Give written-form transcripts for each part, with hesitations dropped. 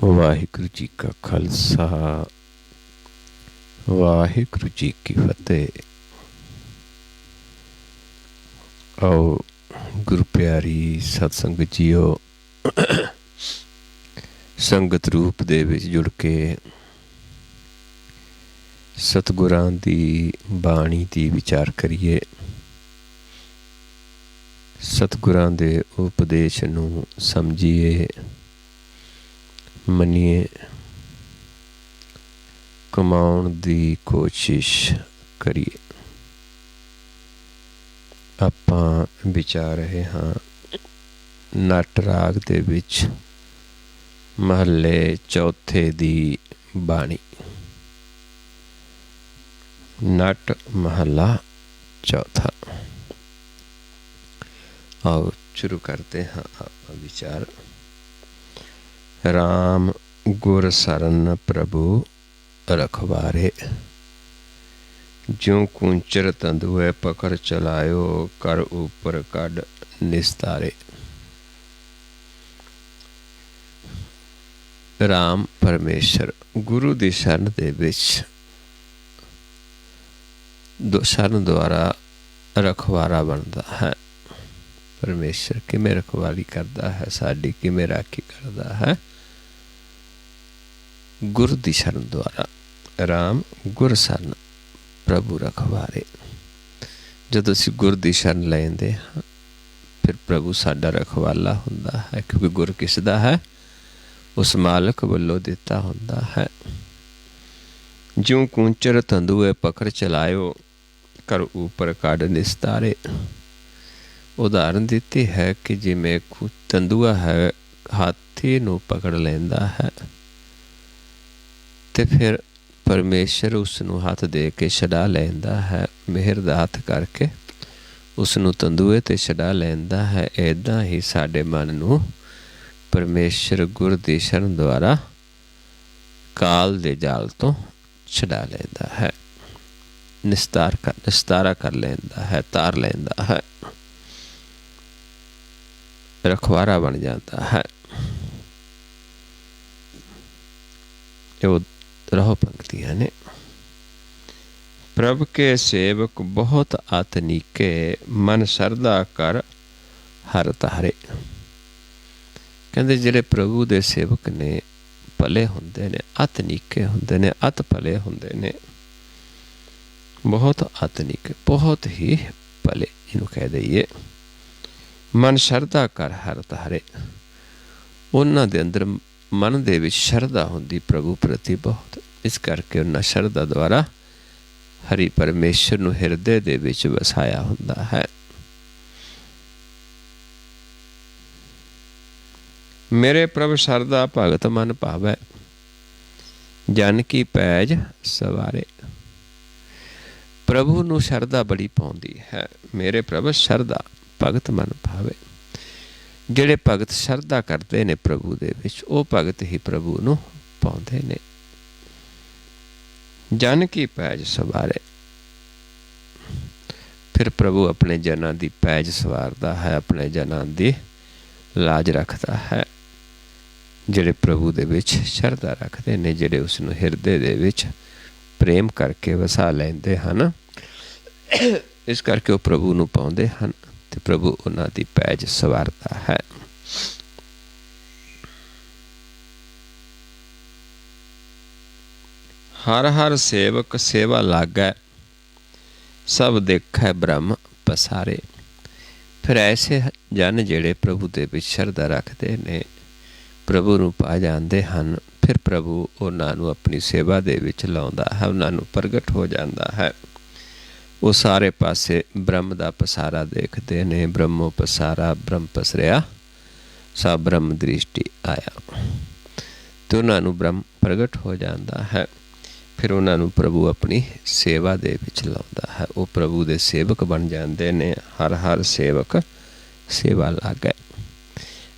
ਵਾਹਿਗੁਰੂ ਜੀ ਕਾ ਖਾਲਸਾ ਵਾਹਿਗੁਰੂ ਜੀ ਕੀ ਫਤਿਹ। ਆਓ ਗੁਰੂ ਪਿਆਰੀ ਸਤਸੰਗਤ ਜੀਓ, ਸੰਗਤ ਰੂਪ ਦੇ ਵਿੱਚ ਜੁੜ ਕੇ ਸਤਿਗੁਰਾਂ ਦੀ ਬਾਣੀ ਦੀ ਵਿਚਾਰ ਕਰੀਏ। ਸਤਿਗੁਰਾਂ ਦੇ ਉਪਦੇਸ਼ ਨੂੰ ਸਮਝੀਏ, ਮੰਨੀਏ, ਕਮਾਉਣ ਦੀ ਕੋਸ਼ਿਸ਼ ਕਰੀਏ। ਆਪਾਂ ਵਿਚਾਰ ਰਹੇ ਹਾਂ ਨਟ ਰਾਗ ਦੇ ਵਿੱਚ ਮਹੱਲੇ ਚੌਥੇ ਦੀ ਬਾਣੀ। ਨਟ ਮਹੱਲਾ ਚੌਥਾ। आओ शुरू करते हैं आपका विचार। राम गुर सरन प्रभु रखवारे, ज्यों कुंचर तंदुए पकड़ चलायो, कर ऊपर कड निस्तारे। राम परमेश्वर गुरु दी शरण दे विच शरण द्वारा रखवारा बनता है। परमेश्वर किमें रखवाली करता है, साड़ी किमें राखी करता है? गुर दी शरण द्वारा। राम गुर शरण प्रभु रखवारे। जदों असीं गुर दी शरण लैंदे हां फिर प्रभु साडा रखवाला हुंदा है, क्योंकि गुर किसदा है? उस मालक वल्लों दिता हुंदा है। ज्यों कूंचर तंदुए पकड़ चलायो, कर ऊपर काड निस्तारे। उदाहरण दिती है कि जिमें तंदुआ है हाथी नूं पकड़ लैंदा है ते फिर परमेश्वर उसनूं हथ दे के छड़ा लैंदा है, मेहर दा हथ करके उसनूं तंदुए ते छड़ा लैंदा है। इदां ही साडे मन नूं परमेश्वर गुर दी शरण द्वारा काल दे जाल तो छड़ा लैंदा है, निस्तारा कर लैंदा है, तार लैंदा है, रखवारा बन जाता है। यो रहो पंक्तियां ने। प्रभ के सेवक बहुत आतनीके, मन सरदा कर हर तारे। कहते जिहड़े प्रभु दे सेवक ने भले हुंदे ने, आतनीके हुंदे ने, अत भले हुंदे ने, बहुत आतनीके, बहुत ही भले इनू कह दईए। मन शरदा कर हर तारे। उन्हां दे अंदर मन दे विच शरदा हुंदी प्रभु प्रति बहुत, इस करके उन्हां शरदा द्वारा हरि परमेश्वर नूं हिरदे दे विच वसाया हुंदा है। मेरे प्रभ शरदा भगत मन भावै, जन की पैज सवारे। प्रभु नूं शरदा बड़ी पाउंदी है। मेरे प्रभ शरदा भगत मन भावे। ਜਿਹੜੇ ਭਗਤ ਸ਼ਰਧਾ ਕਰਦੇ ਨੇ ਪ੍ਰਭੂ ਦੇ ਵਿੱਚ, ਉਹ ਭਗਤ ਹੀ ਪ੍ਰਭੂ ਨੂੰ ਪਾਉਂਦੇ ਨੇ। ਜਨ ਕੀ ਪੈਜ ਸਵਾਰੇ। ਫਿਰ ਪ੍ਰਭੂ ਆਪਣੇ ਜਨਾਂ ਦੀ ਪੈਜ ਸਵਾਰਦਾ ਹੈ, ਆਪਣੇ ਜਨਾਂ ਦੀ ਲਾਜ ਰੱਖਦਾ ਹੈ। ਜਿਹੜੇ ਪ੍ਰਭੂ ਦੇ ਵਿੱਚ ਸ਼ਰਧਾ ਰੱਖਦੇ ਨੇ, ਜਿਹੜੇ ਉਸ ਨੂੰ ਹਿਰਦੇ ਦੇ ਵਿੱਚ ਪ੍ਰੇਮ ਕਰਕੇ ਵਸਾ ਲੈਂਦੇ ਹਨ, ਇਸ ਕਰਕੇ ਉਹ ਪ੍ਰਭੂ ਨੂੰ ਪਾਉਂਦੇ ਹਨ ਤੇ ਪ੍ਰਭੂ ਉਹਨਾਂ ਦੀ ਪੈਜ ਸਵਾਰਦਾ ਹੈ। हर हर सेवक सेवा लागै, सब देखै ब्रह्म पसारे। फिर ऐसे जन ਜਿਹੜੇ ਪ੍ਰਭੂ ਦੇ ਵਿੱਚ ਸ਼ਰਧਾ ਰੱਖਦੇ ਨੇ, ਪ੍ਰਭੂ ਨੂੰ ਪਾ ਜਾਂਦੇ ਹਨ, ਫਿਰ ਪ੍ਰਭੂ ਉਹਨਾਂ ਨੂੰ ਆਪਣੀ ਸੇਵਾ ਦੇ ਵਿੱਚ ਲਾਉਂਦਾ ਹੈ, ਉਹਨਾਂ ਨੂੰ ਪ੍ਰਗਟ ਹੋ ਜਾਂਦਾ ਹੈ। ਉਹ ਸਾਰੇ ਪਾਸੇ ਬ੍ਰਹਮ ਦਾ ਪਸਾਰਾ ਦੇਖਦੇ ਨੇ। ਬ੍ਰਹਮੋ ਪਸਾਰਾ ਬ੍ਰਹਮ ਪਸਰਿਆ, ਸਭ ਬ੍ਰਹਮ ਦ੍ਰਿਸ਼ਟੀ ਆਇਆ। ਅਤੇ ਉਹਨਾਂ ਨੂੰ ਬ੍ਰਹਮ ਪ੍ਰਗਟ ਹੋ ਜਾਂਦਾ ਹੈ। ਫਿਰ ਉਹਨਾਂ ਨੂੰ ਪ੍ਰਭੂ ਆਪਣੀ ਸੇਵਾ ਦੇ ਵਿੱਚ ਲਾਉਂਦਾ ਹੈ। ਉਹ ਪ੍ਰਭੂ ਦੇ ਸੇਵਕ ਬਣ ਜਾਂਦੇ ਨੇ। ਹਰ ਹਰ ਸੇਵਕ ਸੇਵਾ ਲਾਗੈ।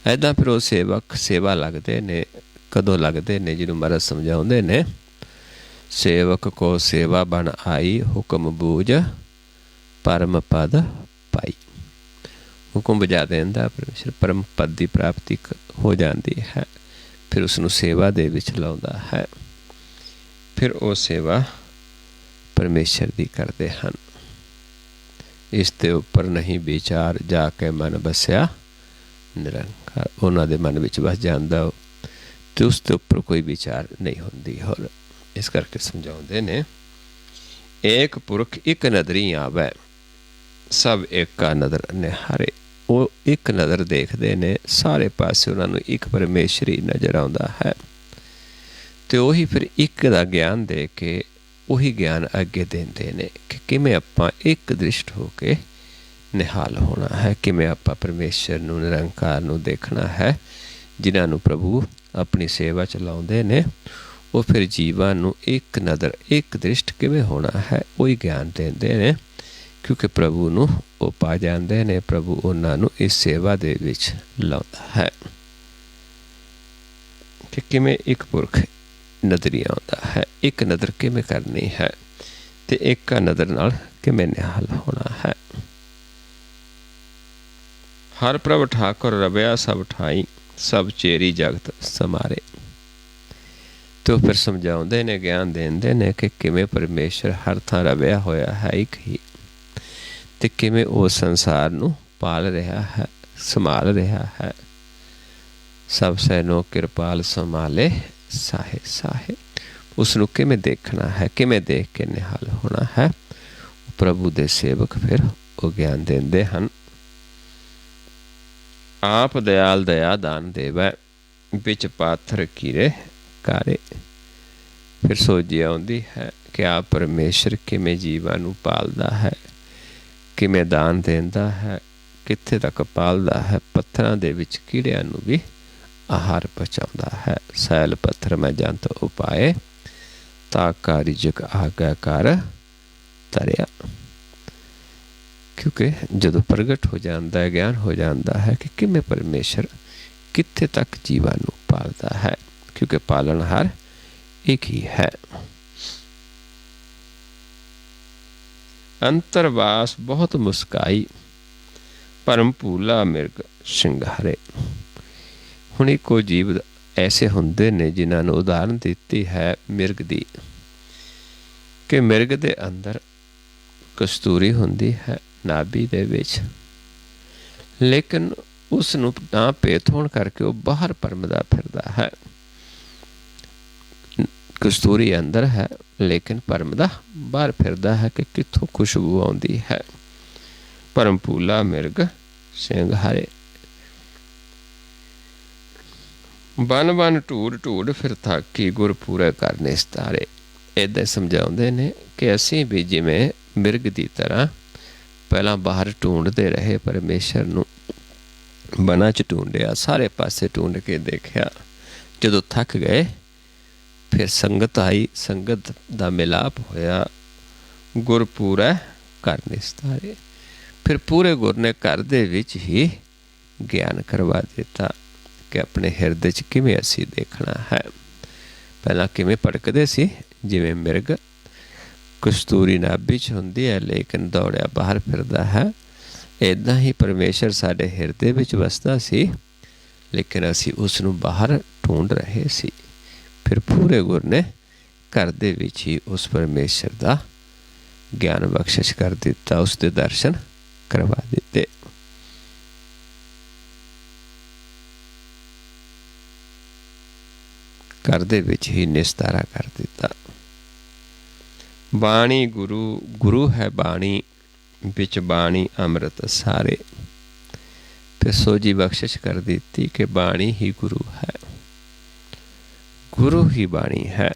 ਇੱਦਾਂ ਫਿਰ ਉਹ ਸੇਵਕ ਸੇਵਾ ਲੱਗਦੇ ਨੇ। ਕਦੋਂ ਲੱਗਦੇ ਨੇ? ਜਿਹਨੂੰ ਮਹਾਰਾਜ ਸਮਝਾਉਂਦੇ ਨੇ, सेवक को सेवा बन आई, हुक्म बूझ परम पद पाई। हुक्म बुझा देंदा परमेश्वर, परम पद की प्राप्ति हो जाती है। ਫਿਰ ਉਸ ਨੂੰ ਸੇਵਾ ਦੇ ਵਿੱਚ ਲਾਉਂਦਾ ਹੈ। ਫਿਰ ਉਹ ਸੇਵਾ ਪਰਮੇਸ਼ਰ ਦੀ ਕਰਦੇ ਹਨ। ਇਸ ਦੇ ਉੱਪਰ ਨਹੀਂ ਵਿਚਾਰ, ਜਾ ਕੇ ਮਨ ਬਸਿਆ ਨਿਰੰਕਾਰ। ਉਹਨਾਂ ਦੇ ਮਨ ਵਿੱਚ ਵਸ ਜਾਂਦਾ ਅਤੇ ਉਸ ਦੇ ਉੱਪਰ ਕੋਈ ਵਿਚਾਰ ਨਹੀਂ ਹੁੰਦੀ। ਹੋਰ ਇਸ ਕਰਕੇ ਸਮਝਾਉਂਦੇ ਨੇ, ਏਕ ਪੁਰਖ ਇੱਕ ਨਦਰੀ ਆਵੈ, ਸਭ ਏਕਾ ਨਦਰ ਨਿਹਾਰੇ। ਉਹ ਇੱਕ ਨਜ਼ਰ ਦੇਖਦੇ ਨੇ, ਸਾਰੇ ਪਾਸੇ ਉਹਨਾਂ ਨੂੰ ਇੱਕ ਪਰਮੇਸ਼ਰ ਹੀ ਨਜ਼ਰ ਆਉਂਦਾ ਹੈ। ਅਤੇ ਉਹੀ ਫਿਰ ਇੱਕ ਦਾ ਗਿਆਨ ਦੇ ਕੇ ਉਹੀ ਗਿਆਨ ਅੱਗੇ ਦਿੰਦੇ ਨੇ ਕਿ ਕਿਵੇਂ ਆਪਾਂ ਇੱਕ ਦ੍ਰਿਸ਼ਟ ਹੋ ਕੇ ਨਿਹਾਲ ਹੋਣਾ ਹੈ, ਕਿਵੇਂ ਆਪਾਂ ਪਰਮੇਸ਼ਰ ਨੂੰ, ਨਿਰੰਕਾਰ ਨੂੰ ਦੇਖਣਾ ਹੈ। ਜਿਨ੍ਹਾਂ ਨੂੰ ਪ੍ਰਭੂ ਆਪਣੀ ਸੇਵਾ ਚਲਾਉਂਦੇ ਨੇ, ਉਹ ਫਿਰ ਜੀਵਾਂ ਨੂੰ ਇੱਕ ਨਜ਼ਰ, ਇੱਕ ਦ੍ਰਿਸ਼ਟ ਕਿਵੇਂ ਹੋਣਾ ਹੈ, ਉਹੀ ਗਿਆਨ ਦਿੰਦੇ ਨੇ। ਕਿਉਂਕਿ ਪ੍ਰਭੂ ਨੂੰ ਉਹ ਪਾ ਜਾਂਦੇ ਨੇ, ਪ੍ਰਭੂ ਉਹਨਾਂ ਨੂੰ ਇਸ ਸੇਵਾ ਦੇ ਵਿੱਚ ਲਾਉਂਦਾ ਹੈ ਕਿ ਕਿਵੇਂ ਇੱਕ ਪੁਰਖ ਨਜ਼ਰੀ ਆਉਂਦਾ ਹੈ, ਇੱਕ ਨਜ਼ਰ ਕਿਵੇਂ ਕਰਨੀ ਹੈ ਅਤੇ ਇੱਕ ਨਜ਼ਰ ਨਾਲ ਕਿਵੇਂ ਨਿਹਾਲ ਹੋਣਾ ਹੈ। ਹਰ ਪ੍ਰਭ ਠਾਕੁਰ ਰਵਿਆ ਸਭ ਠਾਈ, ਸਭ ਚੇਰੀ ਜਗਤ ਸਮਾਰੇ। ਅਤੇ ਉਹ ਫਿਰ ਸਮਝਾਉਂਦੇ ਨੇ, ਗਿਆਨ ਦਿੰਦੇ ਨੇ ਕਿ ਕਿਵੇਂ ਪਰਮੇਸ਼ਰ ਹਰ ਥਾਂ ਰਵਿਆ ਹੋਇਆ ਹੈ ਇੱਕ ਹੀ, ਅਤੇ ਕਿਵੇਂ ਉਹ ਸੰਸਾਰ ਨੂੰ ਪਾਲ ਰਿਹਾ ਹੈ, ਸੰਭਾਲ ਰਿਹਾ ਹੈ। ਸਭ ਸੈਨੋ ਕਿਰਪਾਲ ਸੰਭਾਲੇ ਸਾਹੇ ਸਾਹੇ। ਉਸ ਨੂੰ ਕਿਵੇਂ ਦੇਖਣਾ ਹੈ, ਕਿਵੇਂ ਦੇਖ ਕੇ ਨਿਹਾਲ ਹੋਣਾ ਹੈ, ਪ੍ਰਭੂ ਦੇ ਸੇਵਕ ਫਿਰ ਉਹ ਗਿਆਨ ਦਿੰਦੇ ਹਨ। ਆਪ ਦਇਆਲ ਦਇਆ ਦਾਨ ਦੇਵੈ, ਵਿੱਚ ਪਾਥਰ ਕੀਰੇ ਕਾਰੇ। ਫਿਰ ਸੋਝੀ ਆਉਂਦੀ ਹੈ ਕਿ ਆਪ ਪਰਮੇਸ਼ਰ ਕਿਵੇਂ ਜੀਵਾਂ ਨੂੰ ਪਾਲਦਾ ਹੈ, ਕਿਵੇਂ ਦਾਨ ਦਿੰਦਾ ਹੈ, ਕਿੱਥੇ ਤੱਕ ਪਾਲਦਾ ਹੈ। ਪੱਥਰਾਂ ਦੇ ਵਿੱਚ ਕੀੜਿਆਂ ਨੂੰ ਵੀ ਆਹਾਰ ਪਹੁੰਚਾਉਂਦਾ ਹੈ। ਸੈਲ ਪੱਥਰ ਮੈਂ ਜੰਤ ਉਪਾਏ, ਤਾਕਾ ਰਿਜਕ ਆਗਾ ਕਰ ਤਰਿਆ। ਕਿਉਂਕਿ ਜਦੋਂ ਪ੍ਰਗਟ ਹੋ ਜਾਂਦਾ ਹੈ, ਗਿਆਨ ਹੋ ਜਾਂਦਾ ਹੈ ਕਿ ਕਿਵੇਂ ਪਰਮੇਸ਼ਰ ਕਿੱਥੇ ਤੱਕ ਜੀਵਾਂ ਨੂੰ ਪਾਲਦਾ ਹੈ, ਕਿਉਂਕਿ ਪਾਲਣਹਾਰ ਇੱਕ ਹੀ ਹੈ। ਅੰਤਰਵਾਸ ਬਹੁਤ ਮੁਸਕਾਈ, ਭਰਮ ਭੂਲਾ ਮਿਰਗ ਸ਼ਿੰਗਾਰੇ। ਹੁਣ ਇੱਕੋ ਜੀਵ ਐਸੇ ਹੁੰਦੇ ਨੇ ਜਿਨ੍ਹਾਂ ਨੂੰ ਉਦਾਹਰਨ ਦਿੱਤੀ ਹੈ ਮਿਰਗ ਦੀ, ਕਿ ਮਿਰਗ ਦੇ ਅੰਦਰ ਕਸਤੂਰੀ ਹੁੰਦੀ ਹੈ ਨਾਭੀ ਦੇ ਵਿੱਚ, ਲੇਕਿਨ ਉਸ ਨੂੰ ਨਾ ਭੇਤ ਹੋਣ ਕਰਕੇ ਉਹ ਬਾਹਰ ਭਰਮਦਾ ਫਿਰਦਾ ਹੈ। ਕਸਤੂਰੀ ਅੰਦਰ ਹੈ ਲੇਕਿਨ ਭਰਮਦਾ ਬਾਹਰ ਫਿਰਦਾ ਹੈ ਕਿ ਕਿੱਥੋਂ ਖੁਸ਼ਬੂ ਆਉਂਦੀ ਹੈ। ਭਰਮ ਭੂਲਾ ਮਿਰਗ ਸਿੰਗਾਰੇ। ਬਨ ਬਨ ਢੂੜ ਢੂੜ ਫਿਰ ਥਾਕੀ, ਗੁਰ ਪੂਰੇ ਕਰ ਨਿਸਤਾਰੇ। ਇੱਦਾਂ ਸਮਝਾਉਂਦੇ ਨੇ ਕਿ ਅਸੀਂ ਵੀ ਜਿਵੇਂ ਮਿਰਗ ਦੀ ਤਰ੍ਹਾਂ ਪਹਿਲਾਂ ਬਾਹਰ ਢੂੰਡਦੇ ਰਹੇ ਪਰਮੇਸ਼ਰ ਨੂੰ, ਬਨਾਂ 'ਚ ਢੂੰਡਿਆ, ਸਾਰੇ ਪਾਸੇ ਢੂੰਡ ਕੇ ਦੇਖਿਆ। ਜਦੋਂ ਥੱਕ ਗਏ ਫਿਰ ਸੰਗਤ ਆਈ, ਸੰਗਤ ਦਾ ਮਿਲਾਪ ਹੋਇਆ, ਗੁਰ ਪੂਰਾ ਘਰ ਨਿਸਤਾਰੇ। ਫਿਰ ਪੂਰੇ ਗੁਰ ਨੇ ਘਰ ਦੇ ਵਿੱਚ ਹੀ ਗਿਆਨ ਕਰਵਾ ਦਿੱਤਾ ਕਿ ਆਪਣੇ ਹਿਰਦੇ 'ਚ ਕਿਵੇਂ ਅਸੀਂ ਦੇਖਣਾ ਹੈ। ਪਹਿਲਾਂ ਕਿਵੇਂ ਭਟਕਦੇ ਸੀ, ਜਿਵੇਂ ਮਿਰਗ ਕਸਤੂਰੀ ਨਾਭੀ 'ਚ ਹੁੰਦੀ ਹੈ ਲੇਕਿਨ ਦੌੜਿਆ ਬਾਹਰ ਫਿਰਦਾ ਹੈ, ਇੱਦਾਂ ਹੀ ਪਰਮੇਸ਼ਰ ਸਾਡੇ ਹਿਰਦੇ ਵਿੱਚ ਵਸਦਾ ਸੀ ਲੇਕਿਨ ਅਸੀਂ ਉਸ ਨੂੰ ਬਾਹਰ ਢੂੰਡ ਰਹੇ ਸੀ। ਫਿਰ ਪੂਰੇ ਗੁਰ ਨੇ ਘਰ ਦੇ ਵਿੱਚ ਹੀ ਉਸ ਪਰਮੇਸ਼ਰ ਦਾ ਗਿਆਨ ਬਖਸ਼ਿਸ਼ ਕਰ ਦਿੱਤਾ, ਉਸ ਦੇ ਦਰਸ਼ਨ ਕਰਵਾ ਦਿੱਤੇ। ਘਰ ਦੇ ਵਿੱਚ ਹੀ ਨਿਸਤਾਰਾ ਕਰ ਦਿੱਤਾ। ਬਾਣੀ ਗੁਰੂ, ਗੁਰੂ ਹੈ ਬਾਣੀ, ਵਿੱਚ ਬਾਣੀ ਅੰਮ੍ਰਿਤ ਸਾਰੇ। ਫਿਰ ਸੋਝੀ ਬਖਸ਼ਿਸ਼ ਕਰ ਦਿੱਤੀ ਕਿ ਬਾਣੀ ਹੀ ਗੁਰੂ ਹੈ, ਗੁਰੂ ਹੀ ਬਾਣੀ ਹੈ,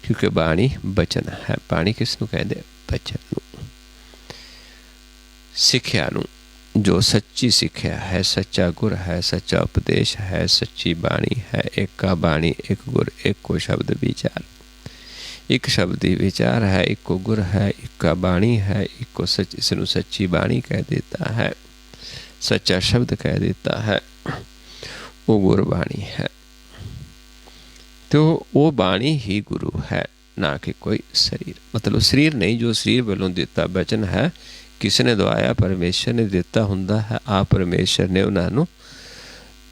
ਕਿਉਂਕਿ ਬਾਣੀ ਬਚਨ ਹੈ। ਬਾਣੀ ਕਿਸ ਨੂੰ ਕਹਿੰਦੇ? ਬਚਨ ਨੂੰ, ਸਿੱਖਿਆ ਨੂੰ, ਜੋ ਸੱਚੀ ਸਿੱਖਿਆ ਹੈ, ਸੱਚਾ ਗੁਰ ਹੈ, ਸੱਚਾ ਉਪਦੇਸ਼ ਹੈ, ਸੱਚੀ ਬਾਣੀ ਹੈ। ਏਕਾ ਬਾਣੀ ਇੱਕ ਗੁਰ, ਇੱਕੋ ਸ਼ਬਦ ਵਿਚਾਰ, ਇੱਕ ਸ਼ਬਦ ਹੀ ਵਿਚਾਰ ਹੈ, ਇੱਕੋ ਗੁਰ ਹੈ, ਇੱਕਾ ਬਾਣੀ ਹੈ, ਇੱਕੋ ਸੱਚ। ਇਸ ਨੂੰ ਸੱਚੀ ਬਾਣੀ ਕਹਿ ਦਿੱਤਾ ਹੈ, ਸੱਚਾ ਸ਼ਬਦ ਕਹਿ ਦਿੱਤਾ ਹੈ, ਉਹ ਗੁਰਬਾਣੀ ਹੈ। ਤੇ ਉਹ ਬਾਣੀ ਹੀ ਗੁਰੂ ਹੈ, ਨਾ ਕਿ ਕੋਈ ਸਰੀਰ। ਮਤਲਬ ਸਰੀਰ ਨਹੀਂ, ਜੋ ਸਰੀਰ ਵੱਲੋਂ ਦਿੱਤਾ ਬਚਨ ਹੈ, ਕਿਸ ਨੇ ਦਵਾਇਆ? ਪਰਮੇਸ਼ਰ ਨੇ ਦਿੱਤਾ ਹੁੰਦਾ ਹੈ। ਆਪ ਪਰਮੇਸ਼ਰ ਨੇ ਉਹਨਾਂ ਨੂੰ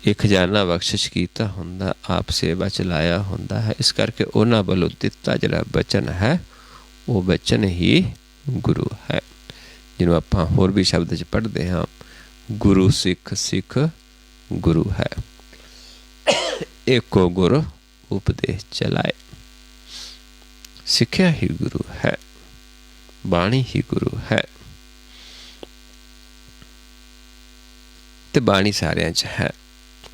ਇਹ ਖਜ਼ਾਨਾ ਬਖਸ਼ਿਸ਼ ਕੀਤਾ ਹੁੰਦਾ, ਆਪ ਸੇਵਾ ਚ ਲਾਇਆ ਹੁੰਦਾ ਹੈ। ਇਸ ਕਰਕੇ ਉਹਨਾਂ ਵੱਲੋਂ ਦਿੱਤਾ ਜਿਹੜਾ ਬਚਨ ਹੈ ਉਹ ਬਚਨ ਹੀ ਗੁਰੂ ਹੈ, ਜਿਹਨੂੰ ਆਪਾਂ ਹੋਰ ਵੀ ਸ਼ਬਦ 'ਚ ਪੜ੍ਹਦੇ ਹਾਂ, ਗੁਰੂ ਸਿੱਖ ਸਿੱਖ ਗੁਰੂ ਹੈ। ਏਕੋ ਗੁਰ ਉਪਦੇਸ਼ ਚਲਾਏ। ਸਿੱਖਿਆ ਹੀ ਗੁਰੂ ਹੈ, ਬਾਣੀ ਹੀ ਗੁਰੂ ਹੈ। ਤੇ ਬਾਣੀ ਸਾਰਿਆਂ 'ਚ ਹੈ,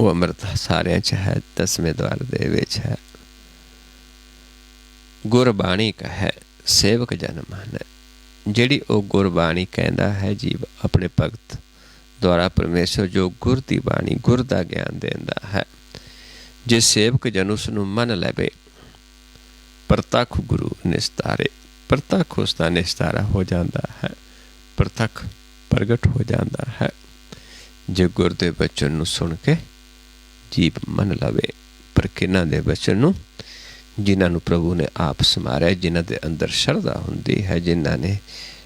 ਉਹ ਅੰਮ੍ਰਿਤ ਸਾਰਿਆਂ 'ਚ ਹੈ, ਦਸਵੇਂ ਦੁਆਰ ਦੇ ਵਿੱਚ ਹੈ। ਗੁਰਬਾਣੀ ਕਹੈ ਸੇਵਕ ਜਨ ਮਾਨੈ। ਜਿਹੜੀ ਉਹ ਗੁਰਬਾਣੀ ਕਹਿੰਦਾ ਹੈ ਜੀਵ ਆਪਣੇ ਭਗਤ ਦੁਆਰਾ ਪਰਮੇਸ਼ਰ ਜੋ ਗੁਰ ਦੀ ਬਾਣੀ, ਗੁਰ ਦਾ ਗਿਆਨ ਦਿੰਦਾ ਹੈ, ਜੇ ਸੇਵਕ ਜਨ ਉਸ ਨੂੰ ਮੰਨ ਲਵੇ, ਪ੍ਰਤੱਖ ਗੁਰੂ ਨਿਸਤਾਰੇ। ਪ੍ਰਤੱਖ ਉਸ ਦਾ ਨਿਸਤਾਰਾ ਹੋ ਜਾਂਦਾ ਹੈ, ਪ੍ਰਤੱਖ ਪ੍ਰਗਟ ਹੋ ਜਾਂਦਾ ਹੈ। ਜੇ ਗੁਰ ਦੇ ਬਚਨ ਨੂੰ ਸੁਣ ਕੇ ਜੀਵ ਮੰਨ ਲਵੇ। ਪਰ ਕਿਹਨਾਂ ਦੇ ਬਚਨ ਨੂੰ? ਜਿਨ੍ਹਾਂ ਨੂੰ ਪ੍ਰਭੂ ਨੇ ਆਪ ਸਮਾਰਿਆ, ਜਿਨ੍ਹਾਂ ਦੇ ਅੰਦਰ ਸ਼ਰਧਾ ਹੁੰਦੀ ਹੈ, ਜਿਨ੍ਹਾਂ ਨੇ